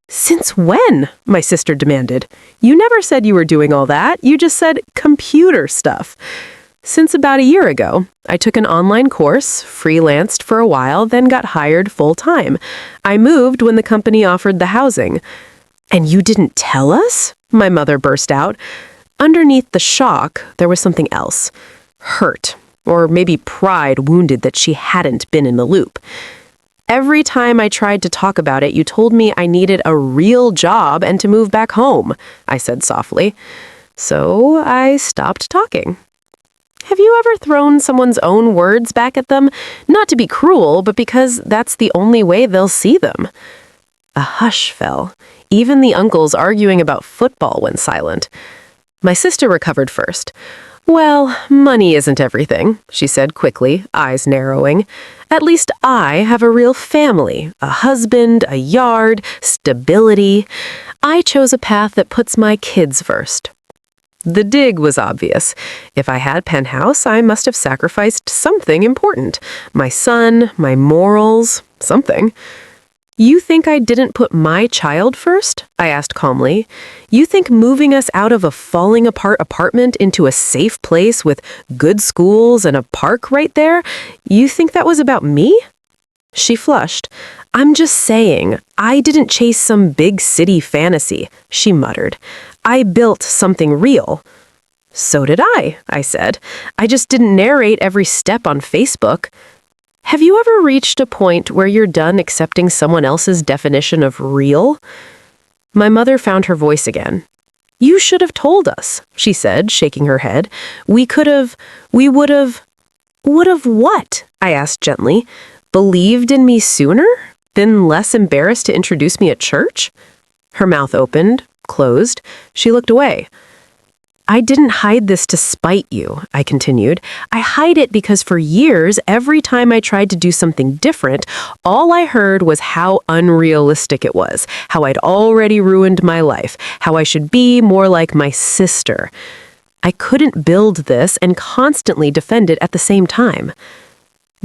Since when? My sister demanded. You never said you were doing all that. You just said computer stuff. Since about a year ago, I took an online course, freelanced for a while, then got hired full-time. I moved when the company offered the housing. And you didn't tell us? My mother burst out. Underneath the shock, there was something else. Hurt, or maybe pride wounded that she hadn't been in the loop. Every time I tried to talk about it, you told me I needed a real job and to move back home, I said softly. So I stopped talking. Have you ever thrown someone's own words back at them? Not to be cruel, but because that's the only way they'll see them. A hush fell. Even the uncles arguing about football went silent. My sister recovered first. Well, money isn't everything, she said quickly, eyes narrowing. At least I have a real family, a husband, a yard, stability. I chose a path that puts my kids first. The dig was obvious. If I had penthouse, I must have sacrificed something important. My son, my morals, something. You think I didn't put my child first? I asked calmly. You think moving us out of a falling apart apartment into a safe place with good schools and a park right there, you think that was about me? She flushed. I'm just saying, I didn't chase some big city fantasy, she muttered. I built something real. So did I said. I just didn't narrate every step on Facebook. Have you ever reached a point where you're done accepting someone else's definition of real? My mother found her voice again. You should have told us, she said, shaking her head. We would have what? I asked gently. Believed in me sooner? Been less embarrassed to introduce me at church? Her mouth opened, closed. She looked away. I didn't hide this to spite you, I continued. I hide it because for years, every time I tried to do something different, all I heard was how unrealistic it was, how I'd already ruined my life, how I should be more like my sister. I couldn't build this and constantly defend it at the same time.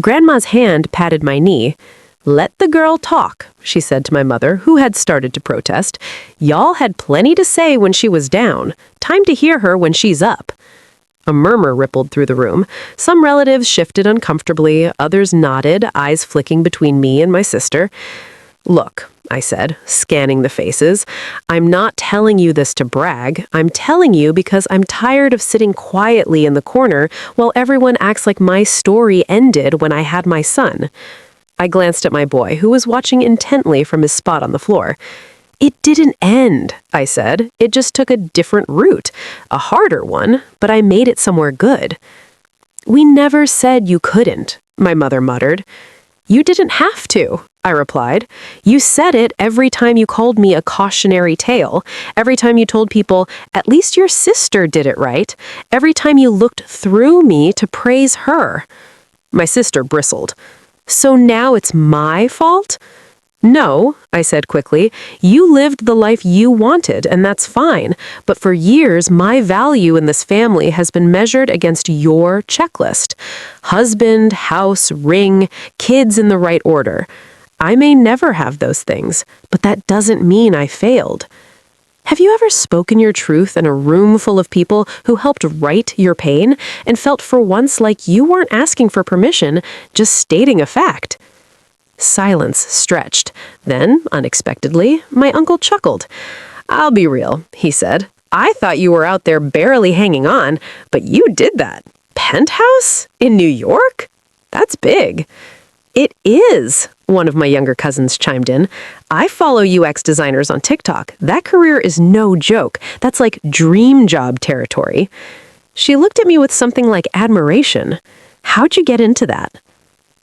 Grandma's hand patted my knee. Let the girl talk, she said to my mother, who had started to protest. Y'all had plenty to say when she was down. Time to hear her when she's up. A murmur rippled through the room. Some relatives shifted uncomfortably, others nodded, eyes flicking between me and my sister. Look, I said, scanning the faces, I'm not telling you this to brag. I'm telling you because I'm tired of sitting quietly in the corner while everyone acts like my story ended when I had my son. I glanced at my boy, who was watching intently from his spot on the floor. It didn't end, I said. It just took a different route, a harder one, but I made it somewhere good. We never said you couldn't, my mother muttered. You didn't have to, I replied. You said it every time you called me a cautionary tale, every time you told people, at least your sister did it right, every time you looked through me to praise her. My sister bristled. So now it's my fault? No, I said quickly. You lived the life you wanted, and that's fine. But for years, my value in this family has been measured against your checklist. Husband, house, ring, kids in the right order. I may never have those things, but that doesn't mean I failed. Have you ever spoken your truth in a room full of people who helped right your pain and felt for once like you weren't asking for permission, just stating a fact? Silence stretched. Then, unexpectedly, my uncle chuckled. "I'll be real," he said. "I thought you were out there barely hanging on, but you did that. Penthouse? In New York? That's big." "It is," one of my younger cousins chimed in. "I follow UX designers on TikTok. That career is no joke. That's like dream job territory." She looked at me with something like admiration. "How'd you get into that?"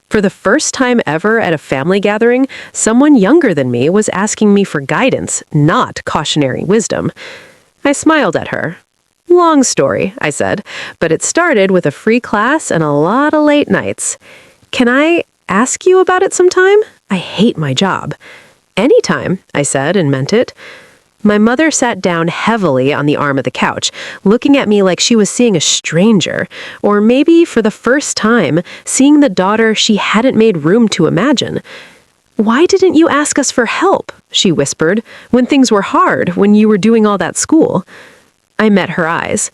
For the first time ever at a family gathering, someone younger than me was asking me for guidance, not cautionary wisdom. I smiled at her. "Long story," I said, "but it started with a free class and a lot of late nights. Can I ask you about it sometime? I hate my job." "Anytime," I said and meant it. My mother sat down heavily on the arm of the couch, looking at me like she was seeing a stranger, or maybe for the first time, seeing the daughter she hadn't made room to imagine. "Why didn't you ask us for help?" she whispered, "when things were hard, when you were doing all that school?" I met her eyes.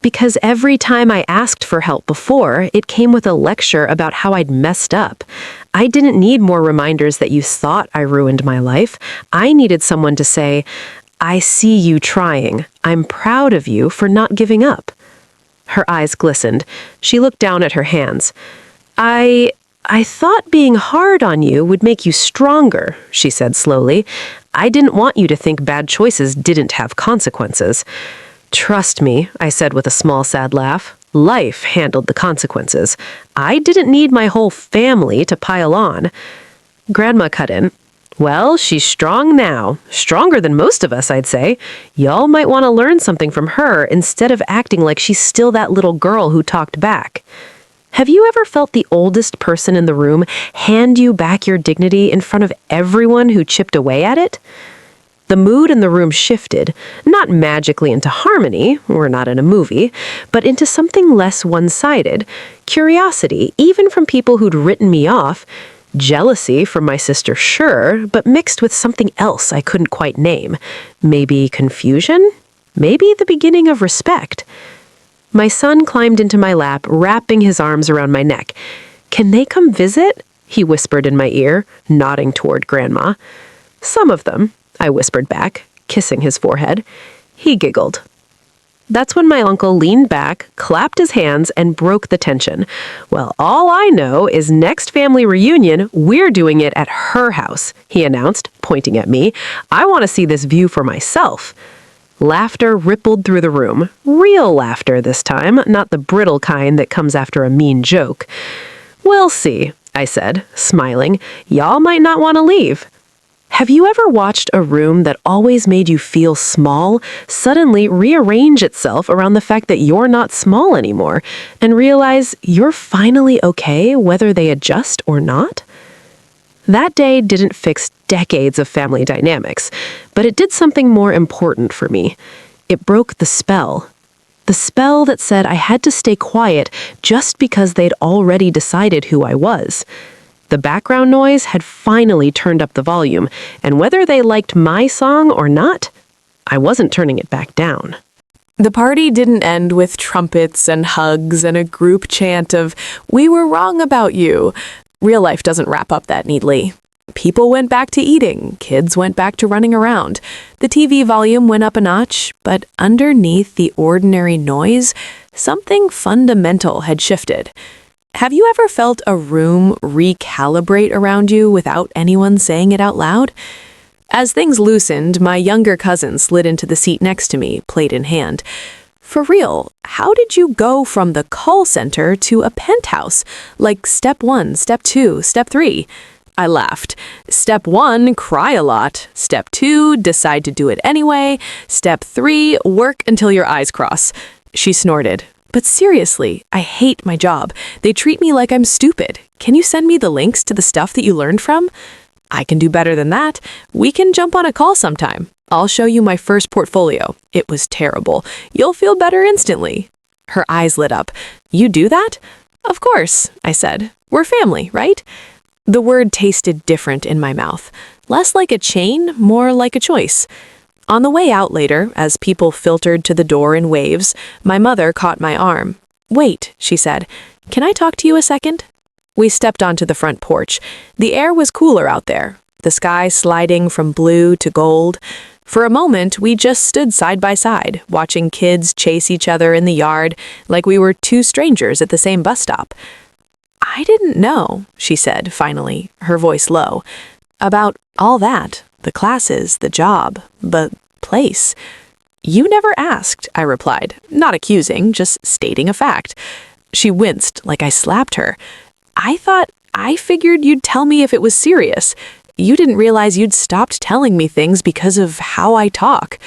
Because every time I asked for help before, it came with a lecture about how I'd messed up. I didn't need more reminders that you thought I ruined my life. I needed someone to say, "I see you trying. I'm proud of you for not giving up." Her eyes glistened. She looked down at her hands. I thought being hard on you would make you stronger," she said slowly. "I didn't want you to think bad choices didn't have consequences." "Trust me," I said with a small sad laugh. "Life handled the consequences. I didn't need my whole family to pile on." Grandma cut in. "Well, she's strong now. Stronger than most of us, I'd say. Y'all might want to learn something from her instead of acting like she's still that little girl who talked back." Have you ever felt the oldest person in the room hand you back your dignity in front of everyone who chipped away at it? The mood in the room shifted, not magically into harmony, we're not in a movie, but into something less one-sided. Curiosity, even from people who'd written me off. Jealousy from my sister, sure, but mixed with something else I couldn't quite name. Maybe confusion? Maybe the beginning of respect. My son climbed into my lap, wrapping his arms around my neck. "Can they come visit?" he whispered in my ear, nodding toward Grandma. "Some of them," I whispered back, kissing his forehead. He giggled. That's when my uncle leaned back, clapped his hands, and broke the tension. "Well, all I know is next family reunion, we're doing it at her house," he announced, pointing at me. "I want to see this view for myself." Laughter rippled through the room. Real laughter this time, not the brittle kind that comes after a mean joke. "We'll see," I said, smiling. "Y'all might not want to leave." Have you ever watched a room that always made you feel small suddenly rearrange itself around the fact that you're not small anymore and realize you're finally okay whether they adjust or not? That day didn't fix decades of family dynamics, but it did something more important for me. It broke the spell. The spell that said I had to stay quiet just because they'd already decided who I was. The background noise had finally turned up the volume, and whether they liked my song or not, I wasn't turning it back down. The party didn't end with trumpets and hugs and a group chant of, "We were wrong about you." Real life doesn't wrap up that neatly. People went back to eating, kids went back to running around. The TV volume went up a notch, but underneath the ordinary noise, something fundamental had shifted. Have you ever felt a room recalibrate around you without anyone saying it out loud? As things loosened, my younger cousin slid into the seat next to me, plate in hand. "For real, how did you go from the call center to a penthouse? Like step 1, step 2, step 3? I laughed. Step 1, cry a lot. Step 2, decide to do it anyway. Step 3, work until your eyes cross. She snorted. But seriously, I hate my job. They treat me like I'm stupid. Can you send me the links to the stuff that you learned from? I can do better than that. We can jump on a call sometime. I'll show you my first portfolio. It was terrible. You'll feel better instantly. Her eyes lit up. You do that? Of course, I said. We're family, right? The word tasted different in my mouth. Less like a chain, more like a choice. On the way out later, as people filtered to the door in waves, my mother caught my arm. Wait, she said. Can I talk to you a second? We stepped onto the front porch. The air was cooler out there, the sky sliding from blue to gold. For a moment, we just stood side by side, watching kids chase each other in the yard like we were two strangers at the same bus stop. "I didn't know," she said finally, her voice low, "about all that, the classes, the job, the place." "You never asked," I replied, not accusing, just stating a fact. She winced like I slapped her. I figured you'd tell me if it was serious. You didn't realize you'd stopped telling me things because of how I talk."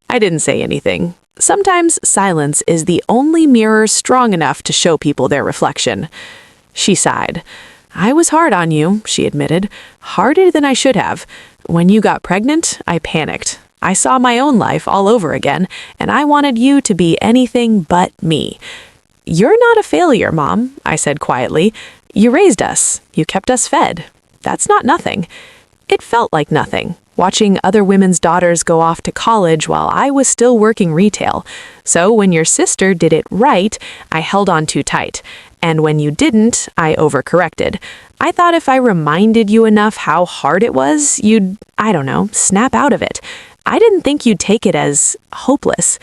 I didn't say anything. Sometimes silence is the only mirror strong enough to show people their reflection. She sighed. "I was hard on you," she admitted. "Harder than I should have. When you got pregnant, I panicked. I saw my own life all over again, and I wanted you to be anything but me." "You're not a failure, Mom," I said quietly. "You raised us. You kept us fed. That's not nothing." It felt like nothing, watching other women's daughters go off to college while I was still working retail. So when your sister did it right, I held on too tight. And when you didn't, I overcorrected. I thought if I reminded you enough how hard it was, you'd, I don't know, snap out of it. I didn't think you'd take it as hopeless.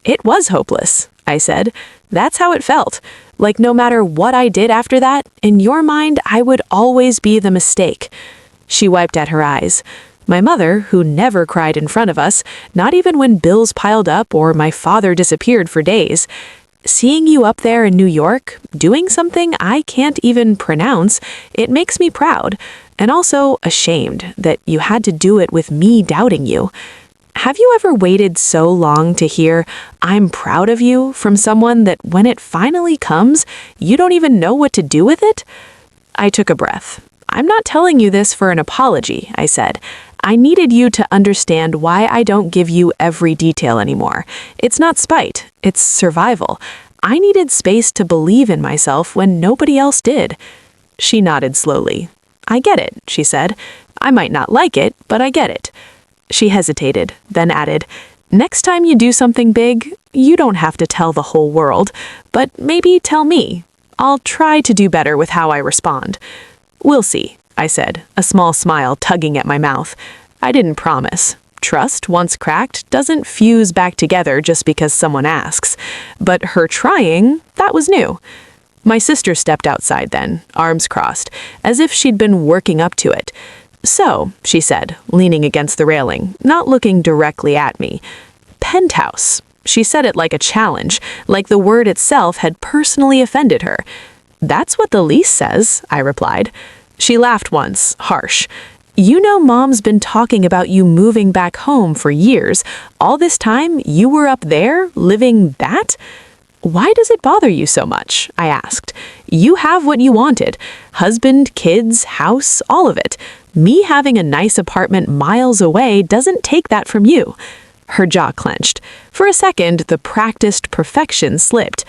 "It was hopeless," I said. "That's how it felt. Like no matter what I did after that, in your mind, I would always be the mistake." She wiped at her eyes. My mother, who never cried in front of us, not even when bills piled up or my father disappeared for days. "Seeing you up there in New York, doing something I can't even pronounce, it makes me proud, and also ashamed that you had to do it with me doubting you." Have you ever waited so long to hear, "I'm proud of you," from someone that when it finally comes, you don't even know what to do with it? I took a breath. "I'm not telling you this for an apology," I said. "I needed you to understand why I don't give you every detail anymore. It's not spite, it's survival. I needed space to believe in myself when nobody else did." She nodded slowly. "I get it," she said. "I might not like it, but I get it." She hesitated, then added, "Next time you do something big, you don't have to tell the whole world, but maybe tell me. I'll try to do better with how I respond." "We'll see," I said, a small smile tugging at my mouth. I didn't promise. Trust, once cracked, doesn't fuse back together just because someone asks. But her trying, that was new. My sister stepped outside then, arms crossed, as if she'd been working up to it. "So," she said, leaning against the railing, not looking directly at me. "Penthouse." She said it like a challenge, like the word itself had personally offended her. "That's what the lease says," I replied. She laughed once, harsh. "You know Mom's been talking about you moving back home for years. All this time, you were up there, living that?" "Why does it bother you so much?" I asked. "You have what you wanted. Husband, kids, house, all of it. Me having a nice apartment miles away doesn't take that from you." Her jaw clenched. For a second, the practiced perfection slipped.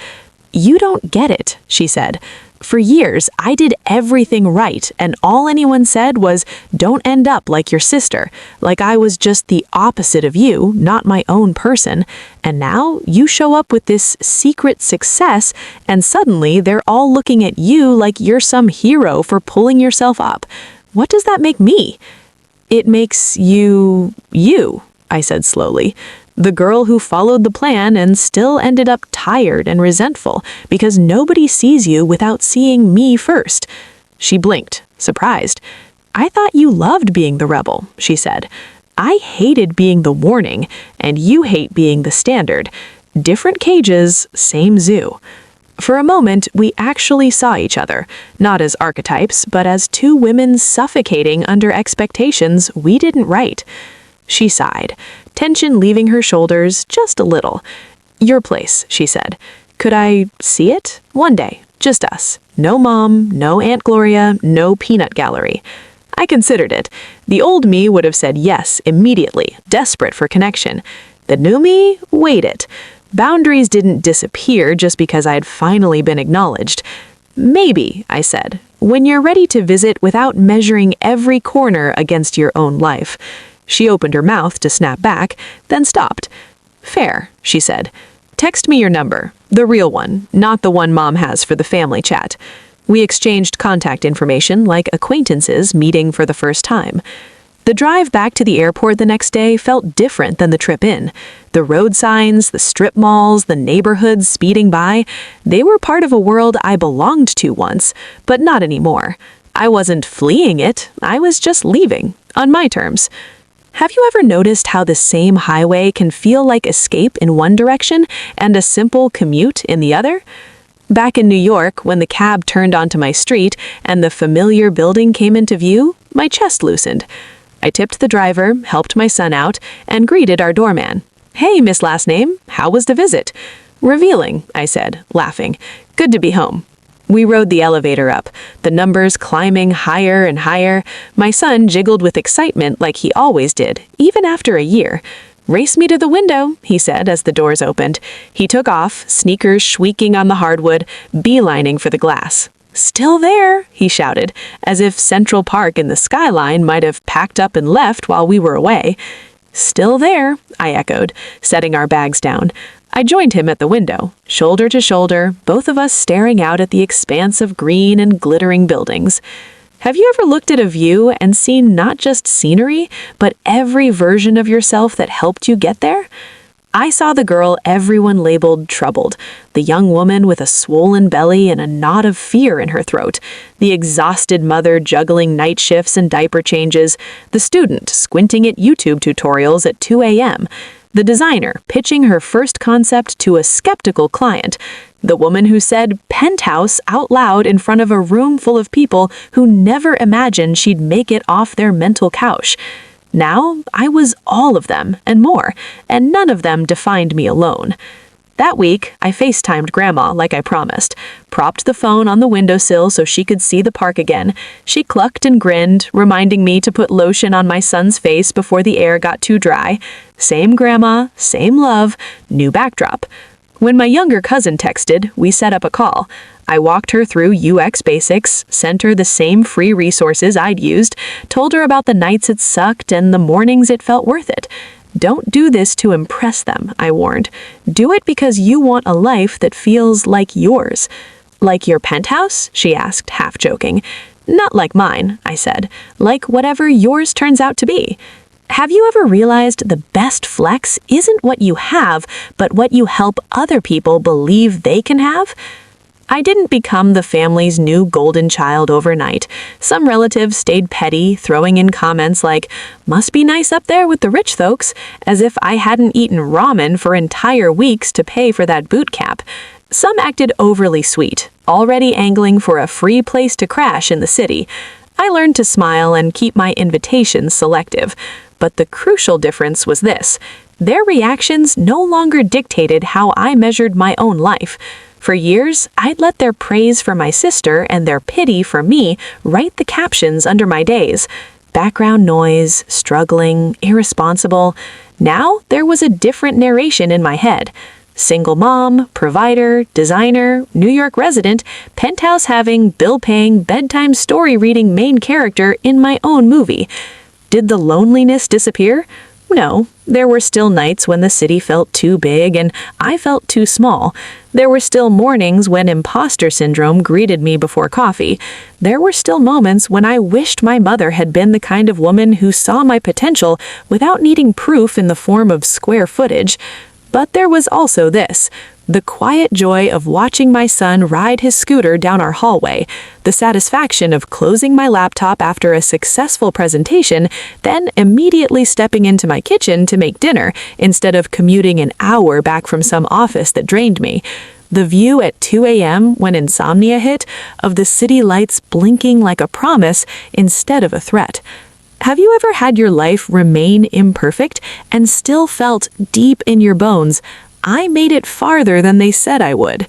"You don't get it," she said. "For years, I did everything right, and all anyone said was, 'Don't end up like your sister,' like I was just the opposite of you, not my own person. And now you show up with this secret success, and suddenly they're all looking at you like you're some hero for pulling yourself up. What does that make me?" "It makes you, I said slowly. "The girl who followed the plan and still ended up tired and resentful because nobody sees you without seeing me first." She blinked, surprised. "I thought you loved being the rebel," she said. "I hated being the warning, and you hate being the standard. Different cages, same zoo." For a moment, we actually saw each other, not as archetypes, but as two women suffocating under expectations we didn't write. She sighed, tension leaving her shoulders just a little. "Your place," she said. "Could I see it? One day. Just us. No Mom, no Aunt Gloria, no peanut gallery." I considered it. The old me would have said yes immediately, desperate for connection. The new me waited. Boundaries didn't disappear just because I had finally been acknowledged. "Maybe," I said, "when you're ready to visit without measuring every corner against your own life." She opened her mouth to snap back, then stopped. "Fair," she said. "Text me your number, the real one, not the one Mom has for the family chat." We exchanged contact information like acquaintances meeting for the first time. The drive back to the airport the next day felt different than the trip in. The road signs, the strip malls, the neighborhoods speeding by, they were part of a world I belonged to once, but not anymore. I wasn't fleeing it, I was just leaving, on my terms. Have you ever noticed how the same highway can feel like escape in one direction and a simple commute in the other? Back in New York, when the cab turned onto my street and the familiar building came into view, my chest loosened. I tipped the driver, helped my son out, and greeted our doorman. "Hey, Miss Last Name, how was the visit?" "Revealing," I said, laughing. "Good to be home." We rode the elevator up, the numbers climbing higher and higher. My son jiggled with excitement like he always did, even after a year. "Race me to the window," he said as the doors opened. He took off, sneakers squeaking on the hardwood, beelining for the glass. "Still there," he shouted, as if Central Park in the skyline might have packed up and left while we were away. "Still there," I echoed, setting our bags down. I joined him at the window, shoulder to shoulder, both of us staring out at the expanse of green and glittering buildings. Have you ever looked at a view and seen not just scenery, but every version of yourself that helped you get there? I saw the girl everyone labeled troubled, the young woman with a swollen belly and a knot of fear in her throat, the exhausted mother juggling night shifts and diaper changes, the student squinting at YouTube tutorials at 2 a.m., the designer pitching her first concept to a skeptical client, the woman who said penthouse out loud in front of a room full of people who never imagined she'd make it off their mental couch. Now, I was all of them and more, and none of them defined me alone. That week, I FaceTimed Grandma like I promised, propped the phone on the windowsill so she could see the park again. She clucked and grinned, reminding me to put lotion on my son's face before the air got too dry. Same grandma, same love, new backdrop. When my younger cousin texted, we set up a call. I walked her through UX basics, sent her the same free resources I'd used, told her about the nights it sucked and the mornings it felt worth it. Don't do this to impress them, I warned. Do it because you want a life that feels like yours. Like your penthouse? She asked, half joking. Not like mine, I said. Like whatever yours turns out to be. Have you ever realized the best flex isn't what you have, but what you help other people believe they can have? I didn't become the family's new golden child overnight. Some relatives stayed petty, throwing in comments like, "Must be nice up there with the rich folks," as if I hadn't eaten ramen for entire weeks to pay for that boot camp. Some acted overly sweet, already angling for a free place to crash in the city. I learned to smile and keep my invitations selective. But the crucial difference was this: their reactions no longer dictated how I measured my own life. For years, I'd let their praise for my sister and their pity for me write the captions under my days. Background noise, struggling, irresponsible. Now, there was a different narration in my head. Single mom, provider, designer, New York resident, penthouse having, bill paying, bedtime story reading main character in my own movie. Did the loneliness disappear? No, there were still nights when the city felt too big and I felt too small. There were still mornings when imposter syndrome greeted me before coffee. There were still moments when I wished my mother had been the kind of woman who saw my potential without needing proof in the form of square footage. But there was also this: the quiet joy of watching my son ride his scooter down our hallway, the satisfaction of closing my laptop after a successful presentation, then immediately stepping into my kitchen to make dinner instead of commuting an hour back from some office that drained me. The view at 2 a.m. when insomnia hit, of the city lights blinking like a promise instead of a threat. Have you ever had your life remain imperfect and still felt deep in your bones, I made it farther than they said I would?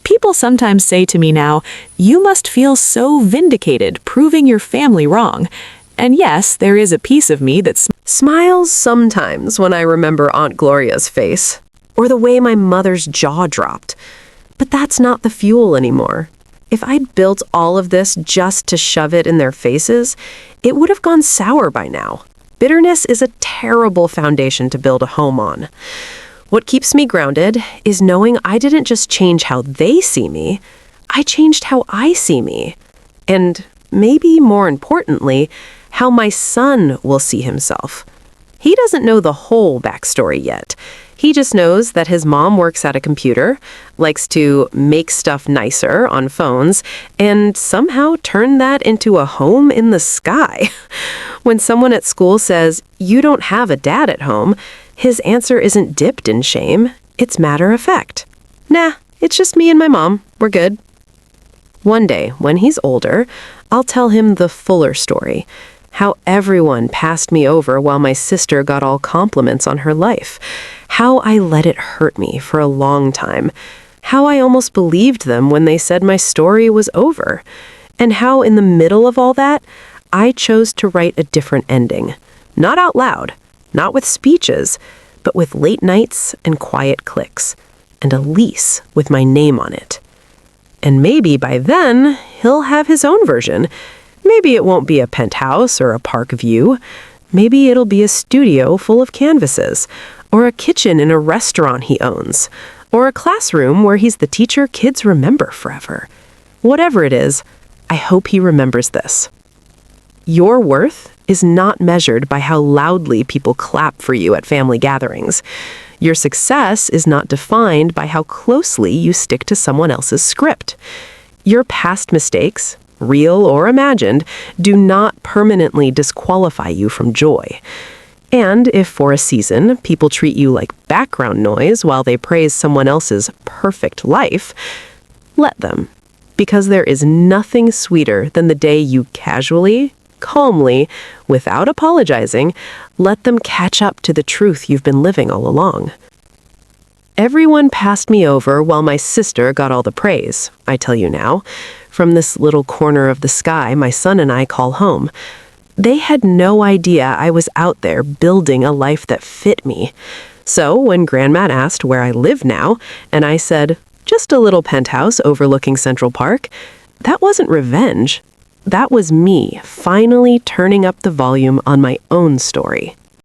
People sometimes say to me now, "You must feel so vindicated proving your family wrong." And yes, there is a piece of me that smiles sometimes when I remember Aunt Gloria's face, or the way my mother's jaw dropped. But that's not the fuel anymore. If I'd built all of this just to shove it in their faces, it would have gone sour by now. Bitterness is a terrible foundation to build a home on. What keeps me grounded is knowing I didn't just change how they see me, I changed how I see me. And maybe more importantly, how my son will see himself. He doesn't know the whole backstory yet. He just knows that his mom works at a computer, likes to make stuff nicer on phones, and somehow turn that into a home in the sky. When someone at school says, "You don't have a dad at home," his answer isn't dipped in shame. It's matter of fact. "Nah, it's just me and my mom. We're good." One day, when he's older, I'll tell him the fuller story. How everyone passed me over while my sister got all compliments on her life. How I let it hurt me for a long time. How I almost believed them when they said my story was over. And how in the middle of all that, I chose to write a different ending. Not out loud, not with speeches, but with late nights and quiet clicks. And a lease with my name on it. And maybe by then, he'll have his own version. Maybe it won't be a penthouse or a park view. Maybe it'll be a studio full of canvases, or a kitchen in a restaurant he owns, or a classroom where he's the teacher kids remember forever. Whatever it is, I hope he remembers this. Your worth is not measured by how loudly people clap for you at family gatherings. Your success is not defined by how closely you stick to someone else's script. Your past mistakes, real or imagined, do not permanently disqualify you from joy. And if for a season people treat you like background noise while they praise someone else's perfect life, let them. Because there is nothing sweeter than the day you casually, calmly, without apologizing, let them catch up to the truth you've been living all along. Everyone passed me over while my sister got all the praise, I tell you now, from this little corner of the sky my son and I call home. They had no idea I was out there building a life that fit me. So when Grandma asked where I live now, and I said, just a little penthouse overlooking Central Park, that wasn't revenge. That was me finally turning up the volume on my own story.